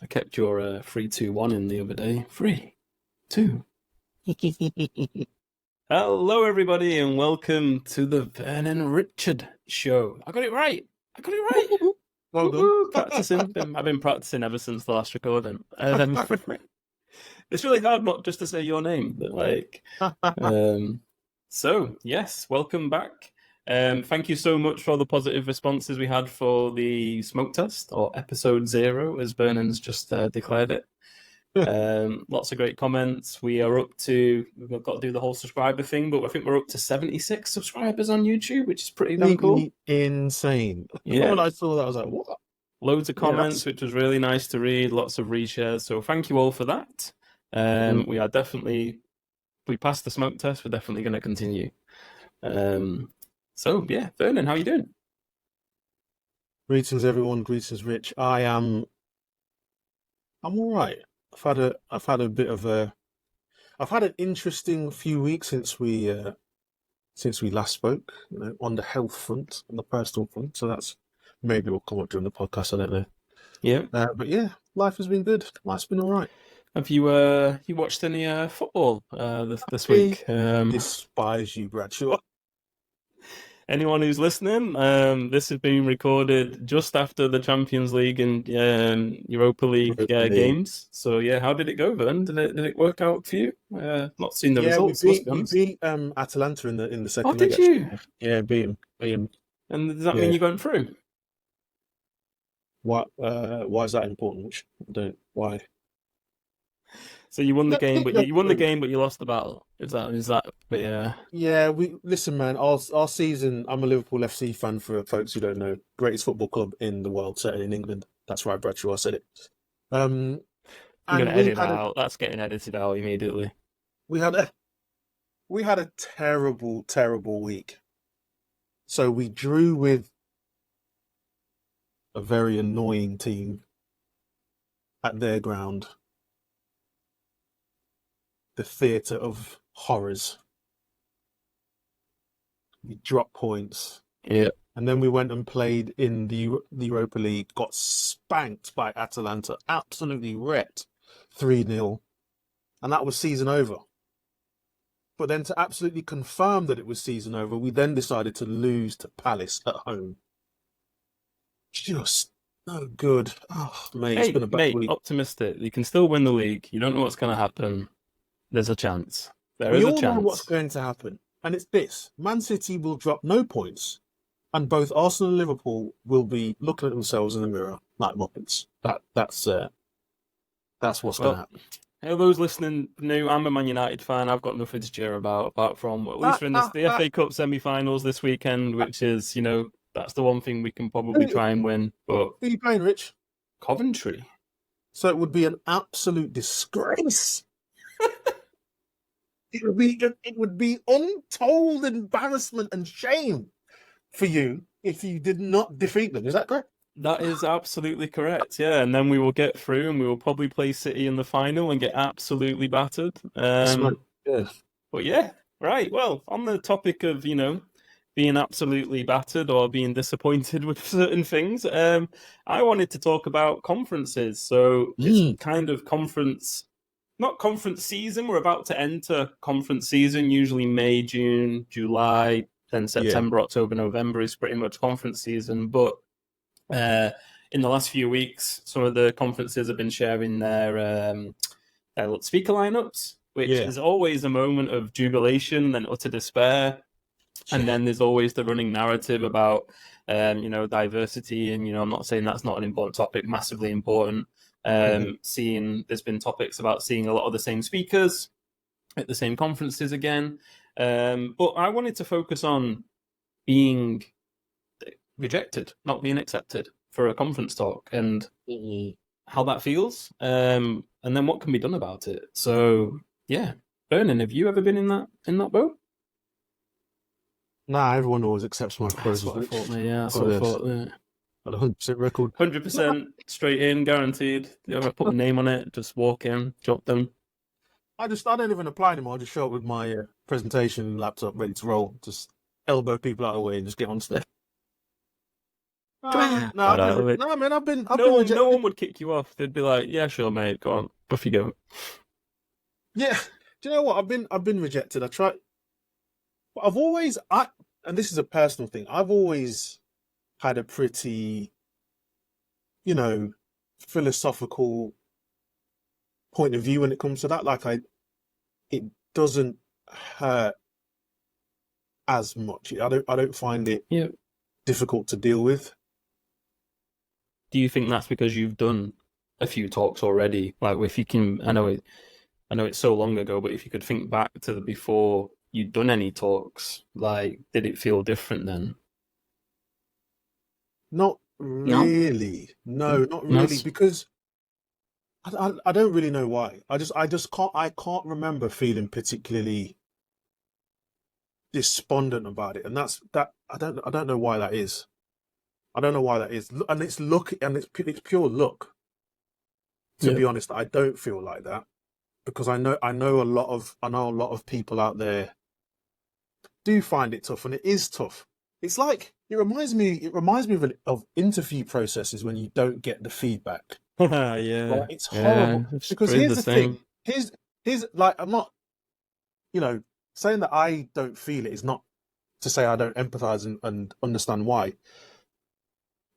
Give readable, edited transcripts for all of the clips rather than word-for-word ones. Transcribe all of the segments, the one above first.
I kept your 3-2-1 in the other day. 3, 2. Hello, everybody, and welcome to the Vernon Richard Show. I got it right. Well done. Practicing. I've been practicing ever since the last recording. It's really hard not just to say your name, but so yes, welcome back. Thank you so much for all the positive responses we had for the smoke test, or episode 0, as Vernon's just declared it. Lots of great comments. We've got to do the whole subscriber thing, but I think we're up to 76 subscribers on YouTube, which is pretty damn cool. Insane. Yeah. When I saw that, I was like, what? Loads of comments, which was really nice to read. Lots of reshares. So thank you all for that. We are definitely, we passed the smoke test. We're definitely going to continue. So yeah, Vernon, how are you doing? Greetings, everyone. Greetings, Rich. I'm all right. I've had an interesting few weeks since we last spoke, on the health front, on the personal front. So that's maybe we'll come up during the podcast. I don't know. Yeah. But yeah, life has been good. Life's been all right. Have you watched any football this week? Despise you, Bradshaw. Anyone who's listening, this has been recorded just after the Champions League and Europa League games. So yeah, how did it go, Vern? Did it work out for you? Not seen the results. We beat Atalanta in the second leg. Did you? Yeah, beat him. And does that mean you're going through? Why is that important? Why? So you won the game, but you lost the battle. Is that? But yeah. Yeah. Listen, man. Our season. I'm a Liverpool FC fan. For folks who don't know, greatest football club in the world, certainly in England. That's right, Bradshaw. I said it. I'm gonna edit that out. That's getting edited out immediately. We had a terrible, terrible week. So we drew with a very annoying team at their ground. The theatre of horrors. We dropped points. Yeah. And then we went and played in the Europa League, got spanked by Atalanta, absolutely wrecked, 3-0. And that was season over. But then to absolutely confirm that it was season over, we then decided to lose to Palace at home. Just no good. Oh, mate, it's been a bad week. Optimistic. You can still win the league. You don't know what's going to happen. There's a chance. We all know what's going to happen. And it's this. Man City will drop no points. And both Arsenal and Liverpool will be looking at themselves in the mirror like muppets. That's what's going to happen. Hey, those listening new, I'm a Man United fan. I've got nothing to cheer about, apart from at least we're in the FA Cup semi-finals this weekend, which is, that's the one thing we can probably try and win. But who are you playing, Rich? Coventry. So it would be an absolute disgrace. It would be untold embarrassment and shame for you if you did not defeat them. Is that correct? That is absolutely correct, yeah. And then we will get through and we will probably play City in the final and get absolutely battered. Yeah. But yeah, right. Well, on the topic of, being absolutely battered or being disappointed with certain things, I wanted to talk about conferences. So it's kind of not conference season. We're about to enter conference season, usually May, June, July, then September, October, November is pretty much conference season. But in the last few weeks, some of the conferences have been sharing their speaker lineups, which is always a moment of jubilation and utter despair. And then there's always the running narrative about, diversity. And, I'm not saying that's not an important topic, massively important. There's been topics about seeing a lot of the same speakers at the same conferences again. But I wanted to focus on being rejected, not being accepted for a conference talk and how that feels. And then what can be done about it. So yeah. Vernon, have you ever been in that boat? Nah, everyone always accepts my proposal. That's what I thought, mate. Yeah, that's what I thought. Yeah. 100% record. 100% straight in, guaranteed. You ever put a name on it, just walk in, drop them. I don't even apply anymore. I just show up with my presentation laptop ready to roll. Just elbow people out of the way and just get on stage. No, I love it. no, man. I've been No one rejected. would kick you off. They'd be like, "Yeah, sure, mate. Go on, off you go." Yeah. Do you know what? I've been rejected. I tried. But and this is a personal thing. I've always had a pretty, you know, philosophical point of view when it comes to that. It doesn't hurt as much. I don't find it Yeah. difficult to deal with. Do you think that's because you've done a few talks already? Like, if you can, I know it's so long ago, but if you could think back to the before you'd done any talks, like, did it feel different then? Not No. really. No. No, not really, That's because I don't really know why. I just can't remember feeling particularly despondent about it, and I don't know why that is. I don't know why that is, and it's luck, and it's pure luck. To yeah. be honest, I don't feel like that because I know a lot of people out there do find it tough, and it is tough. It's like it reminds me of interview processes when you don't get the feedback. Yeah. Right? It's Yeah. horrible It's because pretty here's the the same. thing. Here's like I'm not, you know, saying that I don't feel it is not to say I don't empathize and understand why.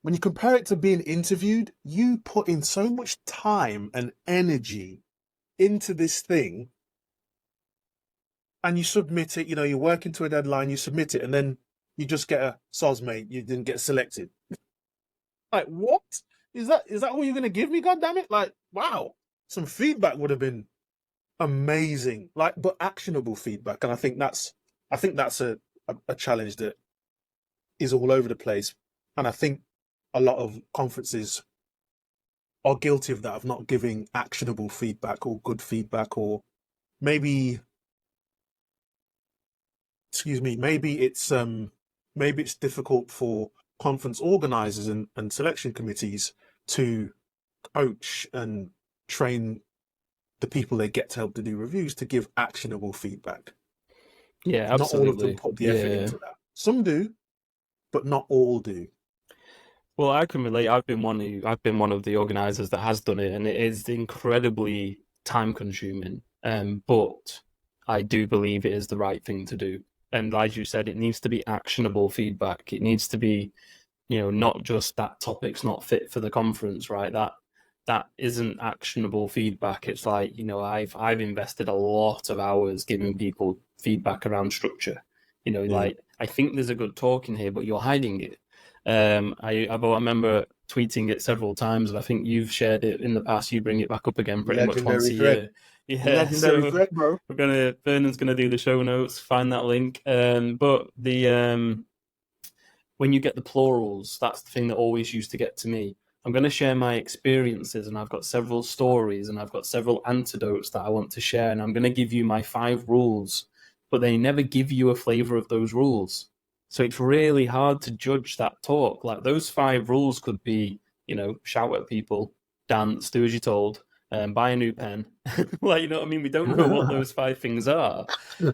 When you compare it to being interviewed, you put in so much time and energy into this thing and you submit it, you're working to a deadline, you submit it, and then you just get a soz mate, you didn't get selected. Like, what? Is that all you're gonna give me, god damn it? Like, wow. Some feedback would have been amazing. Like, but actionable feedback. And I think that's a challenge that is all over the place. And I think a lot of conferences are guilty of that, of not giving actionable feedback or good feedback, or maybe, excuse me, maybe it's difficult for conference organizers and selection committees to coach and train the people they get to help to do reviews to give actionable feedback. Yeah, Not all of them absolutely. put the effort Yeah. into that. Some do, but not all do. Well, I can relate. I've been one of the organizers that has done it, and it is incredibly time consuming. But I do believe it is the right thing to do. And as you said, it needs to be actionable feedback. It needs to be, not just that topic's not fit for the conference, right? That isn't actionable feedback. It's like, I've invested a lot of hours giving people feedback around structure. Yeah. Like, I think there's a good talk in here, but you're hiding it. I remember tweeting it several times, and I think you've shared it in the past. You bring it back up again pretty much once Legendary a thread. year. Yeah, Legendary so thread, bro. Vernon's gonna do the show notes, find that link. But the when you get the plurals, that's the thing that always used to get to me. I'm going to share my experiences, and I've got several stories, and I've got several antidotes that I want to share, and I'm going to give you my 5 rules, but they never give you a flavor of those rules. So it's really hard to judge that talk. Like, those 5 rules could be, shout at people, dance, do as you're told, buy a new pen. Like, you know what I mean? We don't know what those 5 things are.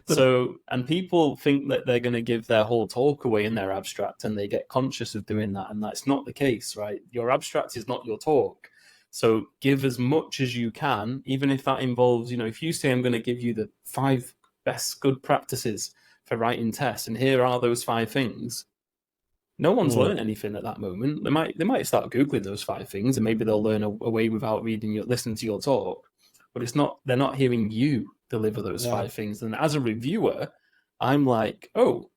So, and people think that they're going to give their whole talk away in their abstract, and they get conscious of doing that. And that's not the case, right? Your abstract is not your talk. So give as much as you can, even if that involves, if you say, I'm going to give you the 5 best good practices for writing tests, and here are those 5 things. No one's Mm, learned anything at that moment. They might start Googling those 5 things, and maybe they'll learn a way without listening to your talk. But it's not, they're not hearing you deliver those yeah, 5 things. And as a reviewer, I'm like, oh,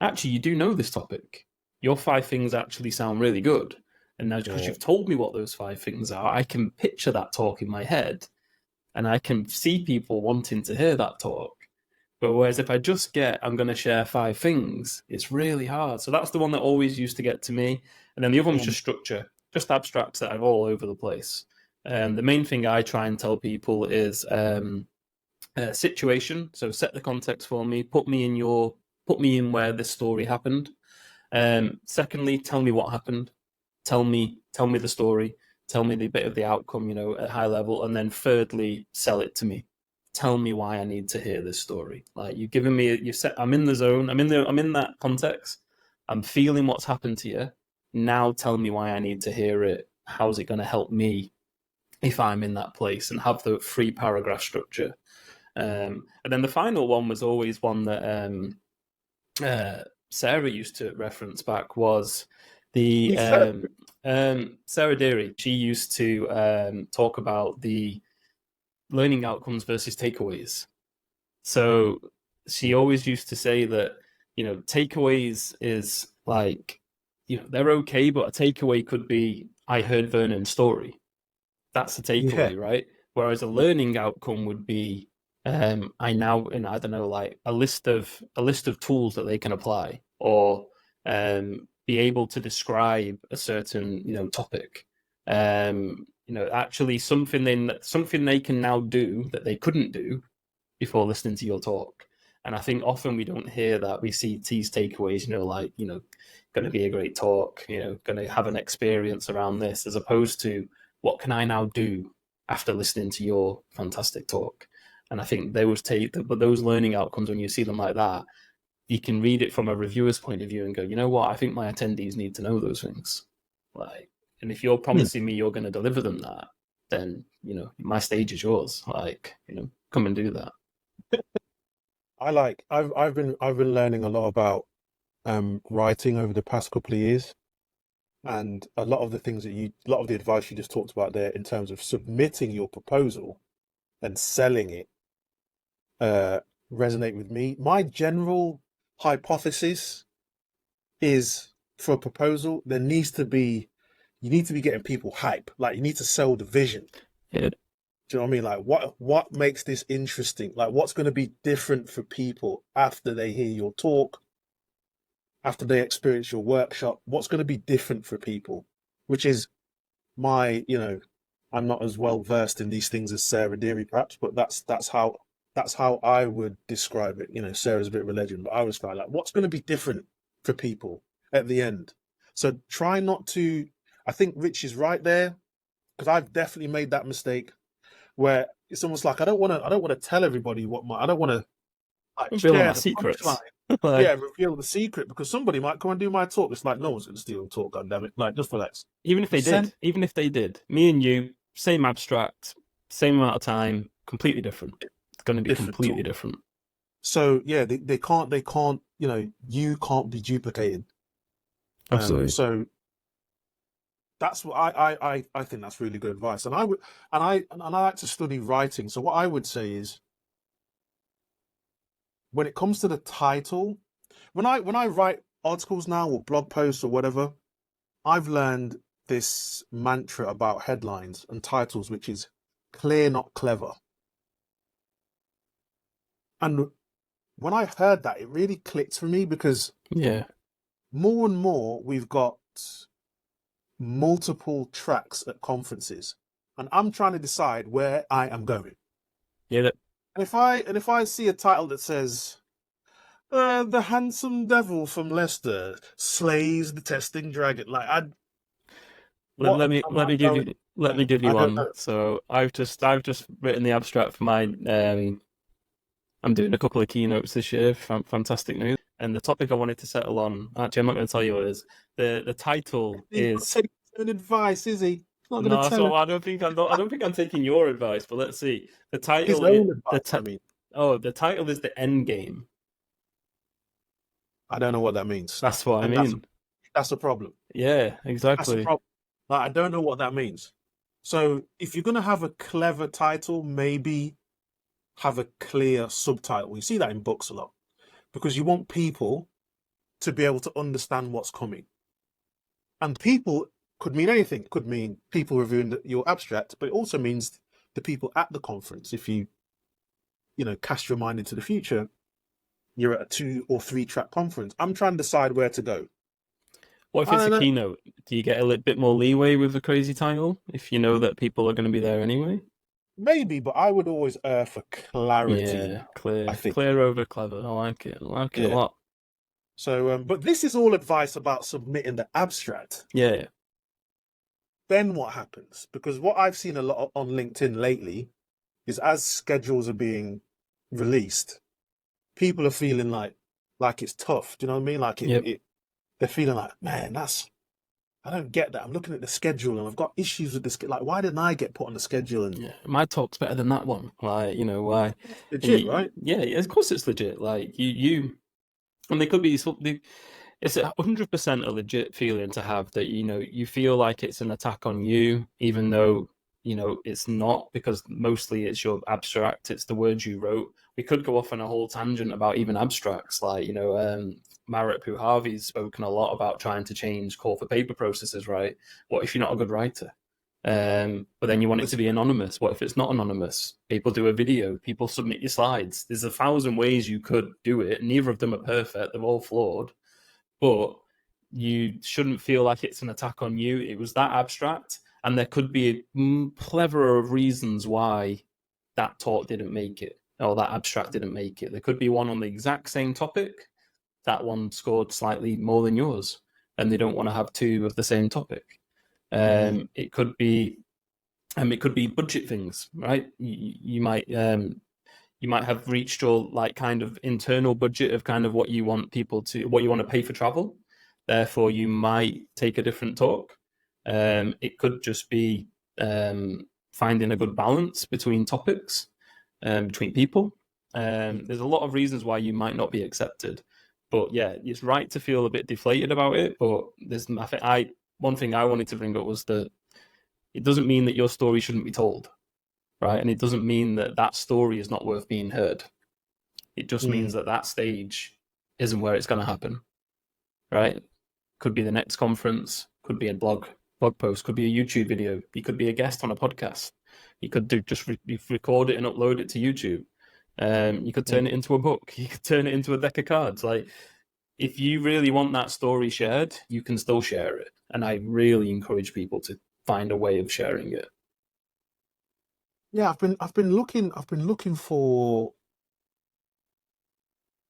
actually, you do know this topic. Your 5 things actually sound really good. And now, because yeah, you've told me what those 5 things are, I can picture that talk in my head, and I can see people wanting to hear that talk. But whereas if I just get, I'm going to share 5 things, it's really hard. So that's the one that always used to get to me. And then the other one's mm, just structure, just abstracts that are all over the place. The main thing I try and tell people is situation. So set the context for me. Put me in where this story happened. Secondly, tell me what happened. Tell me the story. Tell me the bit of the outcome, at high level. And then thirdly, sell it to me. Tell me why I need to hear this story. Like, you've given me, I'm in the zone. I'm in that context. I'm feeling what's happened to you. Now tell me why I need to hear it. How's it going to help me if I'm in that place, and have the 3 paragraph structure. And then the final one was always one that Sarah used to reference back, was the Sarah Deary. She used to talk about the learning outcomes versus takeaways. So she always used to say that, takeaways is like, they're okay, but a takeaway could be, I heard Vernon's story. That's a Yeah. takeaway, right? Whereas a learning outcome would be, I now, and I don't know, like a list of tools that they can apply, or be able to describe a certain topic. Actually something they can now do that they couldn't do before listening to your talk. And I think often we don't hear that. We see these takeaways, going to be a great talk, going to have an experience around this, as opposed to, what can I now do after listening to your fantastic talk? And I think those learning outcomes, when you see them like that, you can read it from a reviewer's point of view and go, you know what, I think my attendees need to know those things. Like, and if you're promising me you're going to deliver them that, then my stage is yours. Like, come and do that. I've been learning a lot about writing over the past couple of years, and a lot of the advice you just talked about there in terms of submitting your proposal and selling it resonate with me. My general hypothesis is, for a proposal, you need to be getting people hype. Like, you need to sell the vision. Yeah. Do you know what I mean? Like, what makes this interesting? Like, what's going to be different for people after they hear your talk, after they experience your workshop? What's going to be different for people? Which is I'm not as well versed in these things as Sarah Deary, perhaps, but that's how I would describe it. Sarah's a bit of a legend, but I was like, what's going to be different for people at the end? So try not to. I think Rich is right there, because I've definitely made that mistake where it's almost like I don't want to tell everybody I don't want to Revealing share my the secrets. punchline. Yeah, reveal the secret, because somebody might come and do my talk. It's like, no one's going to steal the talk, goddammit. Like, just relax. Even if they did, me and you, same abstract, same amount of time, completely different. It's going to be Different completely talk. different. So yeah, they can't, you can't be duplicated. Absolutely. So that's what I think that's really good advice. And I like to study writing. So what I would say is, when it comes to the title, when I write articles now, or blog posts or whatever, I've learned this mantra about headlines and titles, which is clear, not clever. And when I heard that, it really clicked for me, because Yeah. more and more we've got multiple tracks at conferences, and I'm trying to decide where I am going. Yeah. And if I see a title that says, the handsome devil from Leicester slays the testing dragon, like, what am I going? Let me give you I don't one. know. So I've just written the abstract for my I'm doing a couple of keynotes this year. Fantastic news. And the topic I wanted to settle on, actually, I'm not going to tell you what it is. The title He's not is taking his own advice, is he? He's not going to no. tell So him I don't think I'm taking your advice. But let's see. The his title is own advice. I mean, the title is the end game. I don't know what that means, That's what I and mean. that's a problem. Yeah, That's a exactly. problem. Like, I don't know what that means. So if you're going to have a clever title, maybe have a clear subtitle. You see that in books a lot, because you want people to be able to understand what's coming. And people could mean anything. It could mean people reviewing your abstract, but it also means the people at the conference. If you cast your mind into the future, you're at a 2 or 3 track conference. I'm trying to decide where to go. What if I it's a don't know. keynote? Do you get a little bit more leeway with a crazy title if you know that people are going to be there anyway? Maybe, but I would always err for clarity, Yeah, I clear, think. clear over clever. I like it. I like it a Yeah. lot. So, but this is all advice about submitting the abstract. Yeah, Then what happens? Because what I've seen a lot on LinkedIn lately is, as schedules are being released, people are feeling like it's tough. Do you know what I mean? Like yep. they're feeling like, man, I don't get that. I'm looking at the schedule and I've got issues with this. Like, why didn't I get put on the schedule? And Yeah, my talk's better than that one. Like, why? And legit, right? yeah, of course it's legit. Like and they could be something. It's 100% a legit feeling to have that, you feel like it's an attack on you, even though, it's not, because mostly it's your abstract, it's the words you wrote. We could go off on a whole tangent about even abstracts, like, Marat Harvey's spoken a lot about trying to change call for paper processes, right? What if you're not a good writer? But then you want it to be anonymous. What if it's not anonymous? People do a video, people submit your slides. There's 1,000 ways you could do it. Neither of them are perfect, they're all flawed, but you shouldn't feel like it's an attack on you. It was that abstract, and there could be a plethora of reasons why that talk didn't make it, or that abstract didn't make it. There could be one on the exact same topic. That one scored slightly more than yours, and they don't want to have two of the same topic. It could be, budget things, right? You might have reached your like kind of internal budget of kind of what you want what you want to pay for travel. Therefore, you might take a different talk. It could just be finding a good balance between topics, between people. There's a lot of reasons why you might not be accepted. But yeah, it's right to feel a bit deflated about it. But one thing I wanted to bring up was that it doesn't mean that your story shouldn't be told, right? And it doesn't mean that that story is not worth being heard. It just means that that stage isn't where it's going to happen, right? Could be the next conference, could be a blog post, could be a YouTube video. You could be a guest on a podcast. You could record it and upload it to YouTube. You could turn it into a book. You could turn it into a deck of cards. Like, if you really want that story shared, you can still share it. And I really encourage people to find a way of sharing it. Yeah, I've been looking for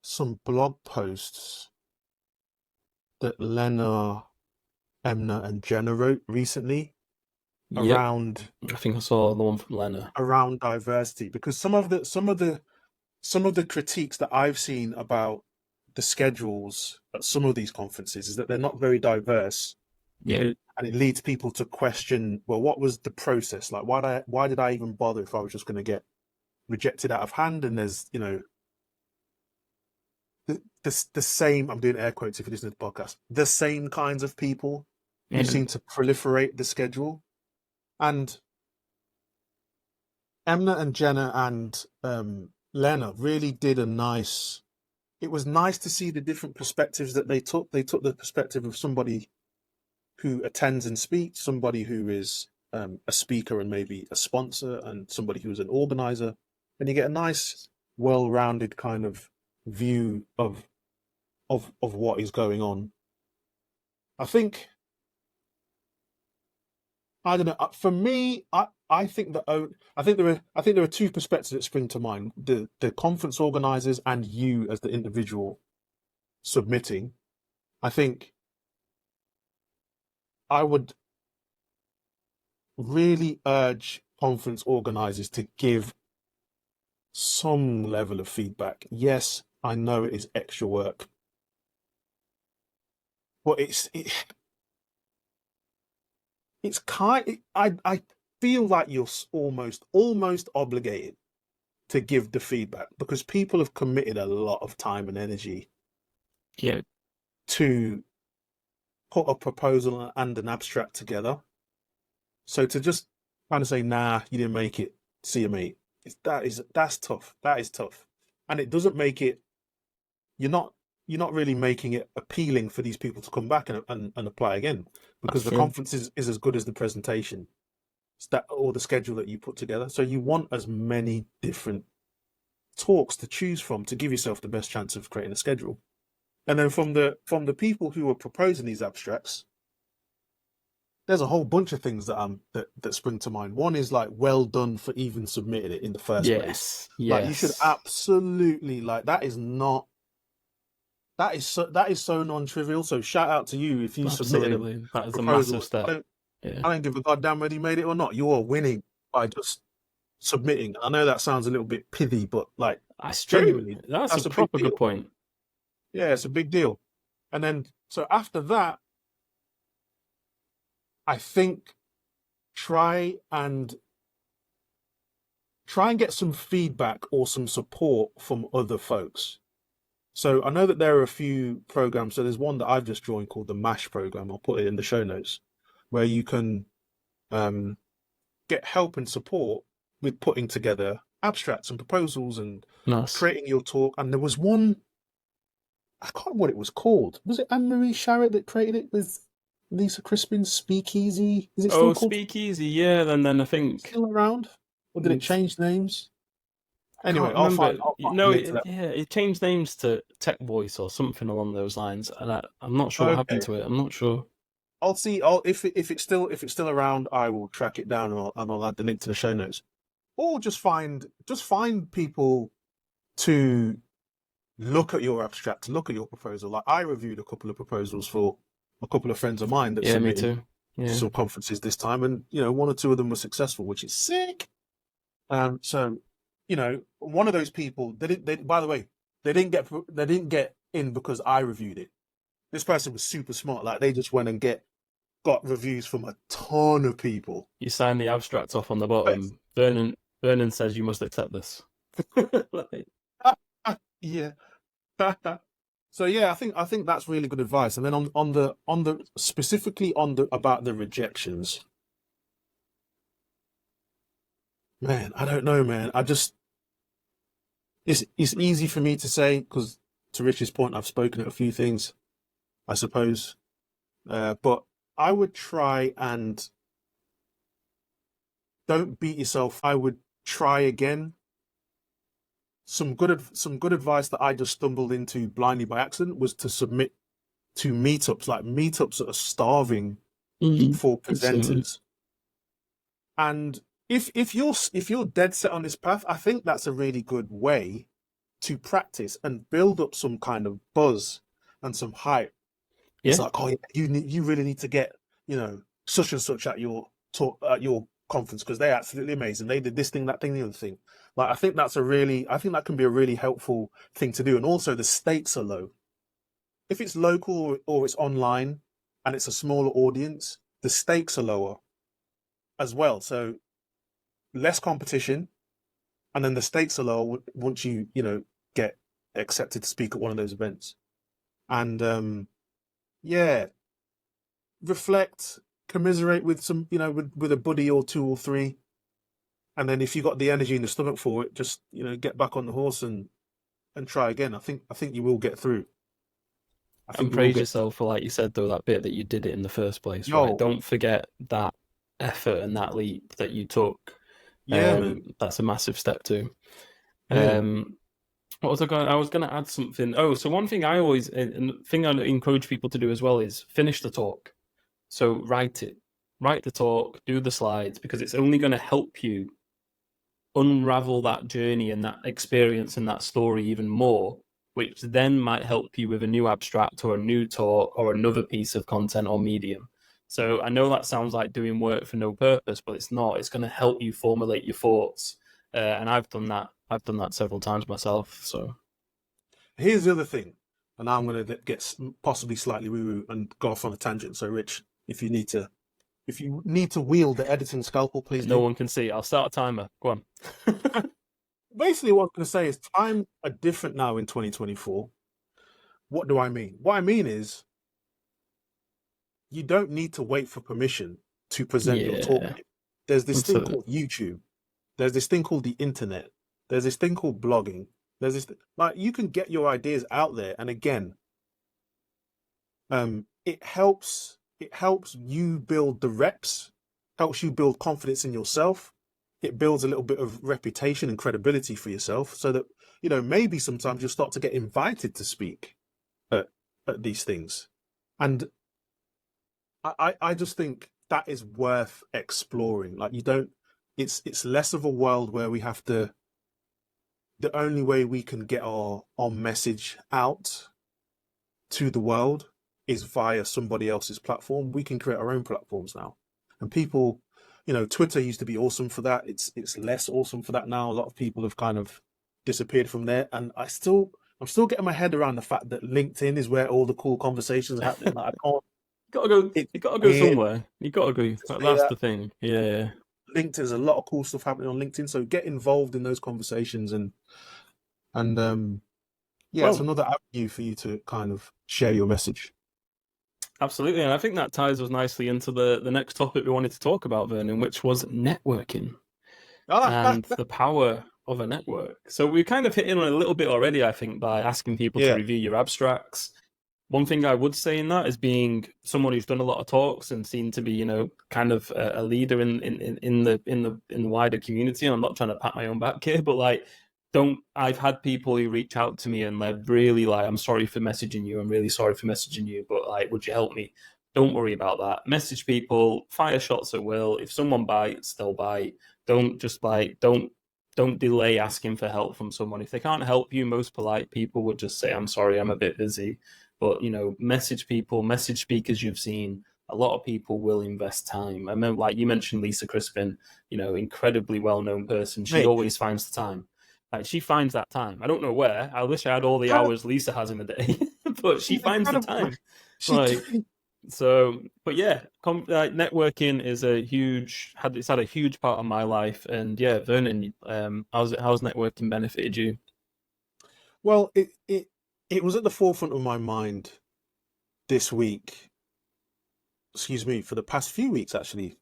some blog posts that Lena, Emna, and Jenna wrote recently Yep. around I think I saw the one from Lena. around diversity, because some of the critiques that I've seen about the schedules at some of these conferences is that they're not very diverse. Yeah. And it leads people to question, well, what was the process like? Why did I even bother if I was just going to get rejected out of hand? And there's, the same, I'm doing air quotes if you listen to the podcast, the same kinds of people who seem to proliferate the schedule. And Emna and Jenna and Lena really did it was nice to see the different perspectives that they took. They took the perspective of somebody who attends and speaks, somebody who is a speaker and maybe a sponsor, and somebody who is an organizer. And you get a nice, well-rounded kind of view of what is going on. I think, I don't know. For me, I think there are two perspectives that spring to mind: the conference organizers and you as the individual submitting. I think I would really urge conference organizers to give some level of feedback. Yes, I know it is extra work, but it's I feel like you're almost obligated to give the feedback, because people have committed a lot of time and energy to put a proposal and an abstract together. So to just kind of say, nah, you didn't make it, see you, mate, that's tough. That is tough. And it doesn't make it, you're not really making it appealing for these people to come back and apply again, because the conference is as good as the presentation or the schedule that you put together. So you want as many different talks to choose from to give yourself the best chance of creating a schedule. And then from the people who are proposing these abstracts, there's a whole bunch of things that spring to mind. One is like, well done for even submitting it in the first place. Like, you should absolutely, like, that is so non-trivial. So shout out to you if you submitted that is proposal. a massive step. I don't give a goddamn whether you made it or not. You are winning by just submitting. I know that sounds a little bit pithy, but like, that's genuinely, true. That's a proper good point. Yeah, it's a big deal. And then, so after that, I think try and try and get some feedback or some support from other folks. So I know that there are a few programs. So there's one that I've just joined called the MASH program. I'll put it in the show notes, where you can um, get help and support with putting together abstracts and proposals and Nice. creating your talk. And there was one, I can't remember what it was called. Was it Anne Marie Sharrett that created it with Lisa Crispin's Speakeasy? Is it still Oh, called Speakeasy, yeah. And then I think still around? Or did it it's, change names? I Anyway, can't remember. I'll You find know, a link to that. yeah, it changed names to Tech Voice or something along those lines, and I'm not sure what happened Okay. to it. I'm not sure. I'll see. I'll if it's still around, I will track it down and I'll add the link to the show notes. Or just find people to look at your abstract, look at your proposal. Like I reviewed a couple of proposals for a couple of friends of mine that Yeah, me submitted too. to Yeah. some conferences this time, and one or two of them were successful, which is sick. So one of those people, by the way, they didn't get in because I reviewed it. This person was super smart. Like they just went and got reviews from a ton of people. You sign the abstract off on the But bottom. Vernon says you must accept this. Like, yeah. So yeah, I think that's really good advice. And then on the specifically on the about the rejections, man, I don't know, man. It's easy for me to say because to Rich's point, I've spoken at a few things, I suppose. But I would try and don't beat yourself. I would try again. Some good advice that I just stumbled into blindly by accident was to submit to meetups. Like meetups that are starving for absolutely. presenters. And if you're dead set on this path, I think that's a really good way to practice and build up some kind of buzz and some hype. It's Yeah, like, oh, yeah, you really need to get such and such at your talk at your conference because they're absolutely amazing. They did this thing, that thing, the other thing. Like, I think that can be a really helpful thing to do. And also, the stakes are low. If it's local or it's online and it's a smaller audience, the stakes are lower as well. So less competition, and then the stakes are lower once you get accepted to speak at one of those events. And yeah, reflect, commiserate with some, with a buddy or two or three, and then if you got the energy and the stomach for it, just get back on the horse and try again. I think you will get through. I and think you will praise get through. yourself for, like you said, though, that bit that you did it in the first place, right? Yo, Don't forget that effort and that leap that you took. yeah, man, That's a massive step too. yeah, Um, what was I going? I was going to add something. Oh, so one thing I always, and thing I encourage people to do as well is finish the talk. So write it, write the talk, do the slides, because it's only going to help you unravel that journey and that experience and that story even more, which then might help you with a new abstract or a new talk or another piece of content or medium. So I know that sounds like doing work for no purpose, but it's not. It's going to help you formulate your thoughts, and I've done that. I've done that several times myself. So here's the other thing, and I'm going to get possibly slightly woo-woo and go off on a tangent. So, Rich, if you need to wield the editing scalpel, please no do. one can see. I'll start a timer. Go on. Basically, what I'm going to say is times are different now in 2024. What do I mean? What I mean is you don't need to wait for permission to present your talk. Yeah, There's this thing absolutely. called YouTube. There's this thing called the internet. There's this thing called blogging. There's this like you can get your ideas out there. And again, it helps you build the reps, helps you build confidence in yourself. It builds a little bit of reputation and credibility for yourself so that maybe sometimes you'll start to get invited to speak at, at these things. And I just think that is worth exploring. Like you don't it's less of a world where we have to the only way we can get our message out to the world is via somebody else's platform. We can create our own platforms now. And people, Twitter used to be awesome for that. It's less awesome for that now. A lot of people have kind of disappeared from there. And I'm still getting my head around the fact that LinkedIn is where all the cool conversations are happening. Like Gotta go. It's You gotta go weird somewhere. You gotta go. to say That's that. the thing. Yeah. LinkedIn, there's a lot of cool stuff happening on LinkedIn, so get involved in those conversations and yeah, it's Well, another avenue for you to kind of share your message. absolutely, and I think that ties us nicely into the next topic we wanted to talk about, Vernon, which was networking and the power of a network. So we kind of hit in on a little bit already, I think, by asking people to Yeah, review your abstracts. One thing I would say in that is being someone who's done a lot of talks and seen to be, kind of a leader in the wider community. And I'm not trying to pat my own back here, but like, don't I've had people who reach out to me and they're really like, I'm sorry for messaging you. I'm really sorry for messaging you, but like, would you help me? Don't worry about that. Message people, fire shots at will. If someone bites, they'll bite. Don't just like don't delay asking for help from someone. If they can't help you, most polite people would just say, I'm sorry, I'm a bit busy. But message people, message speakers you've seen. A lot of people will invest time. I remember, like you mentioned, Lisa Crispin, incredibly well-known person. She mate. always finds the time. Like she finds that time. I don't know where. I wish I had all the How hours Lisa has in a day, but she she's finds the incredible, man. time. She Like so, but yeah, networking is it's had a huge part of my life, and yeah, Vernon, how's networking benefited you? well, it was at the forefront of my mind this week. Excuse me, for the past few weeks actually,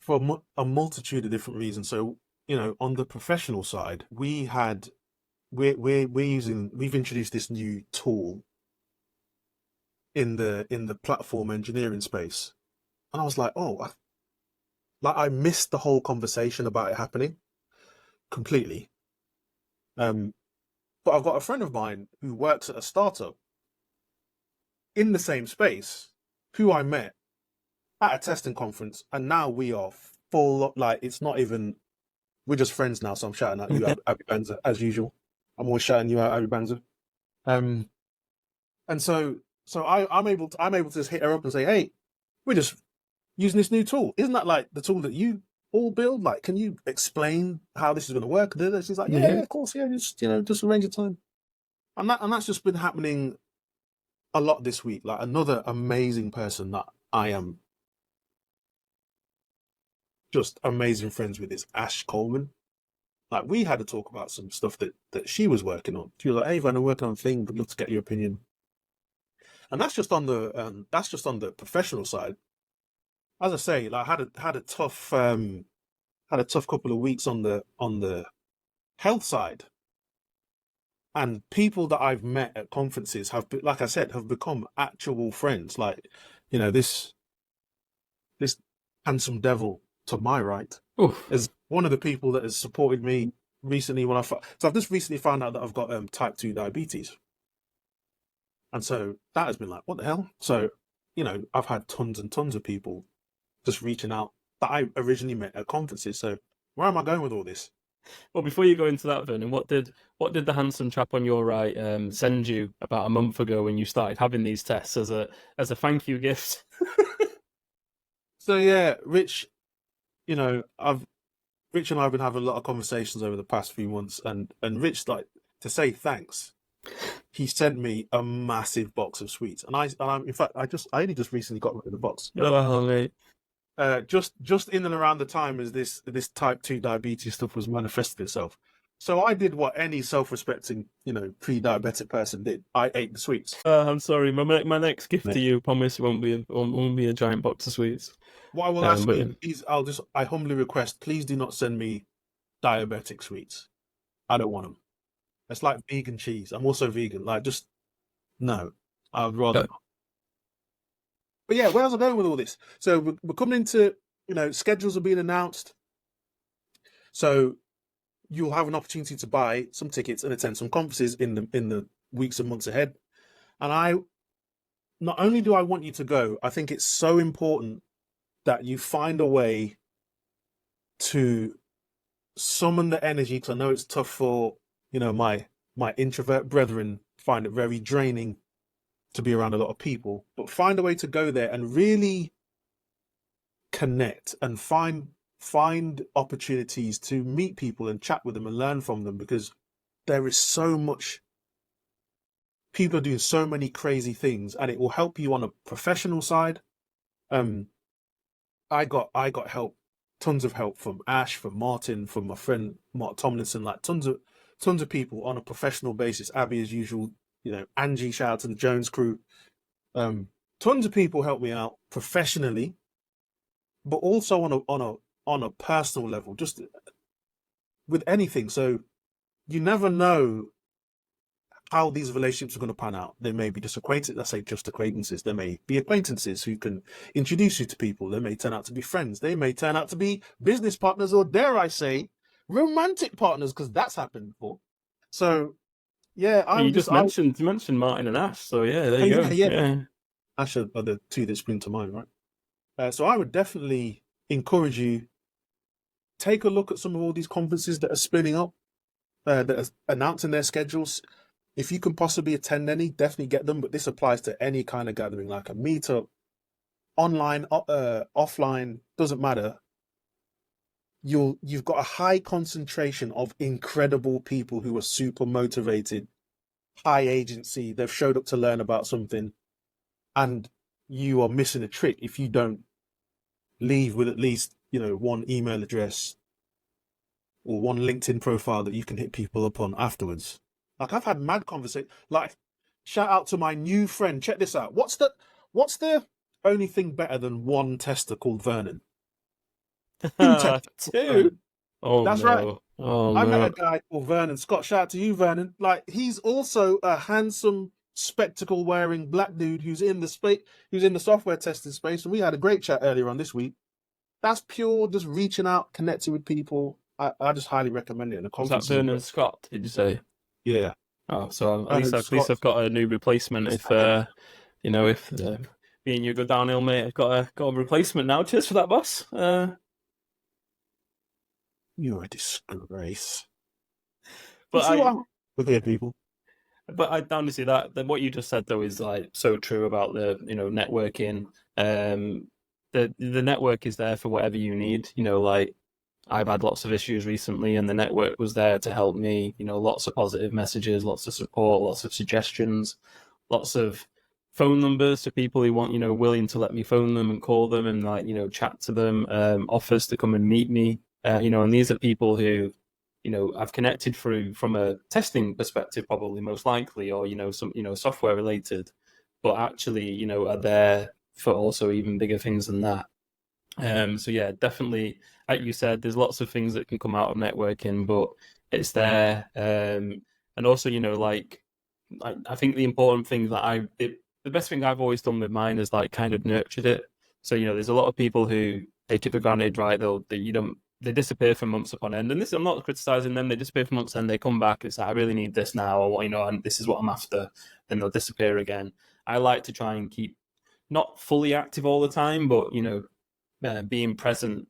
for a multitude of different reasons. So, on the professional side, we've introduced this new tool in the platform engineering space, and I was like, oh, I missed the whole conversation about it happening completely. Um, but I've got a friend of mine who works at a startup in the same space, who I met at a testing conference, and now we are full. Like it's not even. We're just friends now, so I'm shouting at you, Abby Banzer, as usual. I'm always shouting you out, Abby Banzer. Um, and so I'm able to just hit her up and say, hey, we're just using this new tool. Isn't that like the tool that you all build? Like, can you explain how this is going to work? She's like, yeah, Yeah. yeah, of course, yeah, just arrange a time. And that's just been happening a lot this week. Like another amazing person that I am just amazing friends with is Ash Coleman. Like we had to talk about some stuff that she was working on. She was like, "Hey, Van, I'm working on a thing, but love to get your opinion." And that's just on the professional side. As I say, like had a tough couple of weeks on the health side, and people that I've met at conferences like I said, have become actual friends. Like, this handsome devil to my right Oof. is one of the people that has supported me recently so I've just recently found out that I've got type 2 diabetes. And so that has been like, what the hell? So, I've had tons and tons of people just reaching out that I originally met at conferences. So where am I going with all this? Well, before you go into that, Vernon, what did the handsome chap on your right send you about a month ago when you started having these tests as a thank you gift? So yeah, I've Rich and I have been having a lot of conversations over the past few months, and Rich, like, to say thanks, he sent me a massive box of sweets, in fact, I only just recently got rid of the box. Oh, mate. Just in and around the time as this type 2 diabetes stuff was manifesting itself. So I did what any self-respecting, pre-diabetic person did. I ate the sweets. I'm sorry. My next gift to Mate. you, promise, won't be a giant box of sweets. What I will ask But you, yeah. please, I humbly request, please do not send me diabetic sweets. I don't want them. It's like vegan cheese. I'm also vegan. Like, just no. I'd rather not. But yeah, where's I going with all this? So we're coming into, schedules are being announced. So you'll have an opportunity to buy some tickets and attend some conferences in the weeks and months ahead. And I not only do I want you to go, I think it's so important that you find a way to summon the energy, because I know it's tough for, my introvert brethren find it very draining to be around a lot of people, but find a way to go there and really connect and find opportunities to meet people and chat with them and learn from them, because there is so much people are doing so many crazy things, and it will help you on a professional side. Um, I got help, tons of help from Ash, from Martin, from my friend Mark Tomlinson, like tons of people on a professional basis. Abby, as usual, Angie, shout out to the Jones crew. Um, Tons of people help me out professionally, but also on a personal level, just with anything. So you never know how these relationships are going to pan out. They may be just acquaintances, let's say just acquaintances. There may be acquaintances who can introduce you to people. They may turn out to be friends. They may turn out to be business partners, or dare I say, romantic partners, because that's happened before. So yeah, Well, you mentioned Martin and Ash, so yeah, there oh, you yeah, go. yeah. Yeah. Ash are the two that spring to mind, right? So I would definitely encourage you, take a look at some of all these conferences that are spinning up, that are announcing their schedules. If you can possibly attend any, definitely get them. But this applies to any kind of gathering, like a meetup, online, offline, doesn't matter. You've got a high concentration of incredible people who are super motivated, high agency. They've showed up to learn about something, and you are missing a trick if you don't leave with at least one email address or one LinkedIn profile that you can hit people up on afterwards. Like, I've had mad conversation. Like, shout out to my new friend. Check this out. What's the only thing better than one tester called Vernon? Two testers called Two. Vernon. Oh That's right. no. Oh I met a no. guy called Vernon Scott. Shout out to you, Vernon. Like, he's also a handsome, spectacle wearing black dude who's in the space, who's in the software testing space. And we had a great chat earlier on this week. That's pure, just reaching out, connecting with people. I just highly recommend it. And the Was that conference is Vernon great. Scott? Did you say? Yeah. Oh, so Vernon at least Scott. I've got a new replacement. If if me and you go downhill, mate, I've got a replacement now. Cheers for that, boss. You're a disgrace. You But see what I I'm with here, people? But I honestly that what you just said though is like so true about the networking. The network is there for whatever you need. Like I've had lots of issues recently, and the network was there to help me. Lots of positive messages, lots of support, lots of suggestions, lots of phone numbers to people who want willing to let me phone them and call them and like chat to them. Offers to come and meet me. And these are people who I've connected through from a testing perspective, probably most likely, or some software related, but actually are there for also even bigger things than that. So yeah, definitely, like you said, there's lots of things that can come out of networking, but it's there. And also, like I think the important thing that the best thing I've always done with mine is like kind of nurtured it. So there's a lot of people who take it for granted, right? They disappear for months upon end, and this I'm not criticizing them. They disappear for months, and they come back. It's like I really need this now, or and this is what I'm after. Then they'll disappear again. I like to try and keep not fully active all the time, but being present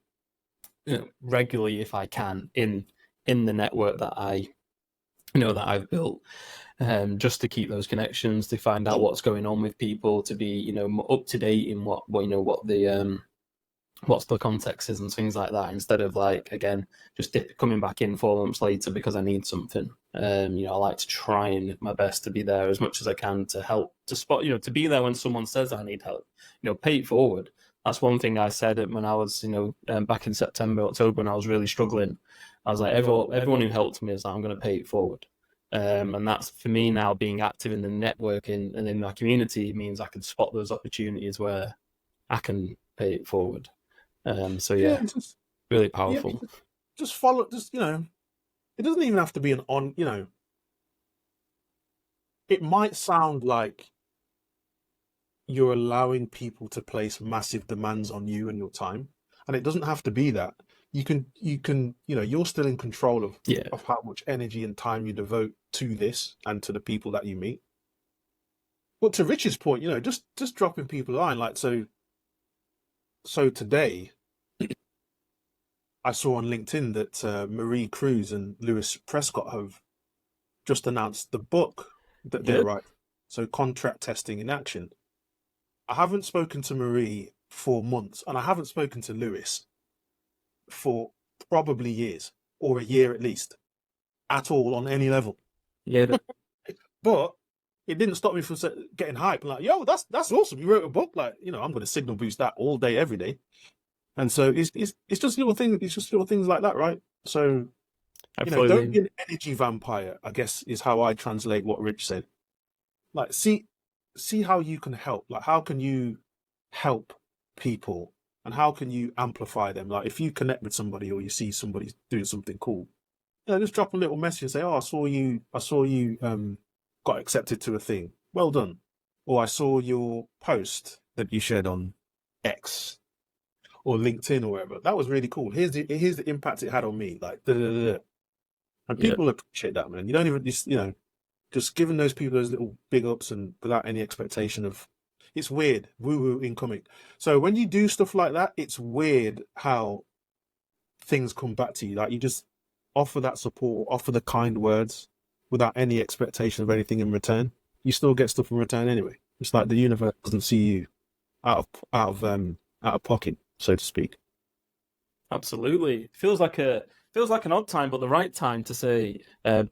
regularly if I can in the network that that I've built, just to keep those connections, to find out what's going on with people, to be up to date in what the what's the context is and things like that, instead of like again just coming back in 4 months later because I need something. I like to try and my best to be there as much as I can to help, to spot, to be there when someone says I need help. Pay it forward. That's one thing I said when I was, back in September, October, when I was really struggling. I was like, everyone who helped me is like, I'm going to pay it forward. And that's for me now, being active in the networking and in my community means I can spot those opportunities where I can pay it forward. So Yeah, yeah, really yeah, powerful. just follow. Just it doesn't even have to be an on. It might sound like you're allowing people to place massive demands on you and your time, and it doesn't have to be that. You're still in control Yeah, of how much energy and time you devote to this and to the people that you meet. But to Rich's point, just dropping people a line, like, so today I saw on LinkedIn that Marie Cruz and Lewis Prescott have just announced the book that they're good. writing. So, contract testing in action. I haven't spoken to Marie for months, and I haven't spoken to Lewis for probably years, or a year at least, at all on any level. Yeah, But it didn't stop me from getting hyped. Like, yo, that's awesome. You wrote a book. Like, I'm going to signal boost that all day, every day. And so it's just little things. It's just little things like that, right? So don't Absolutely. be an energy vampire, I guess, is how I translate what Rich said. Like, see how you can help. Like, how can you help people, and how can you amplify them? Like, if you connect with somebody or you see somebody doing something cool, just drop a little message and say, "Oh, I saw you got accepted to a thing. Well done." Or I saw your post that you shared on X or LinkedIn or wherever. That was really cool. Here's the impact it had on me. Like, da, da, da, da. And Yeah. people appreciate that, man. You don't even just giving those people those little big ups and without any expectation of. It's weird, woo woo incoming. So when you do stuff like that, it's weird how things come back to you. Like, you just offer that support, offer the kind words without any expectation of anything in return. You still get stuff in return anyway. It's like the universe doesn't see you out of pocket, so to speak. Absolutely. Feels like an odd time, but the right time to say,